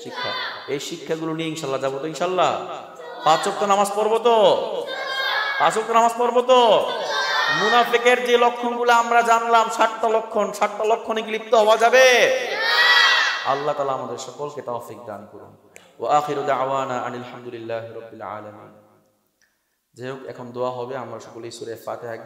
শিক্ষা। এই শিক্ষাগুলো নিয়ে ইনশাআল্লাহ যাবো তো। ইনশাআল্লাহ 5 ওয়াক্ত নামাজ পড়বো তো। 5 ওয়াক্ত নামাজ পড়বো তো। মুনাফিকের যে লক্ষণগুলো আমরা জানলাম, 7টা লক্ষণ, 7টা লক্ষণে কি লিপ্ত হওয়া যাবে? আল্লাহ তাআলা আমাদের সকলকে তৌফিক দান করুন। ওয়া আখিরু দাওয়ানা আনিল হামদুলিল্লাহি রাব্বিল আলামিন। যাই হোক, এখন দোয়া হবে। আমরা সকলেই সূরা ফাতিহা একবার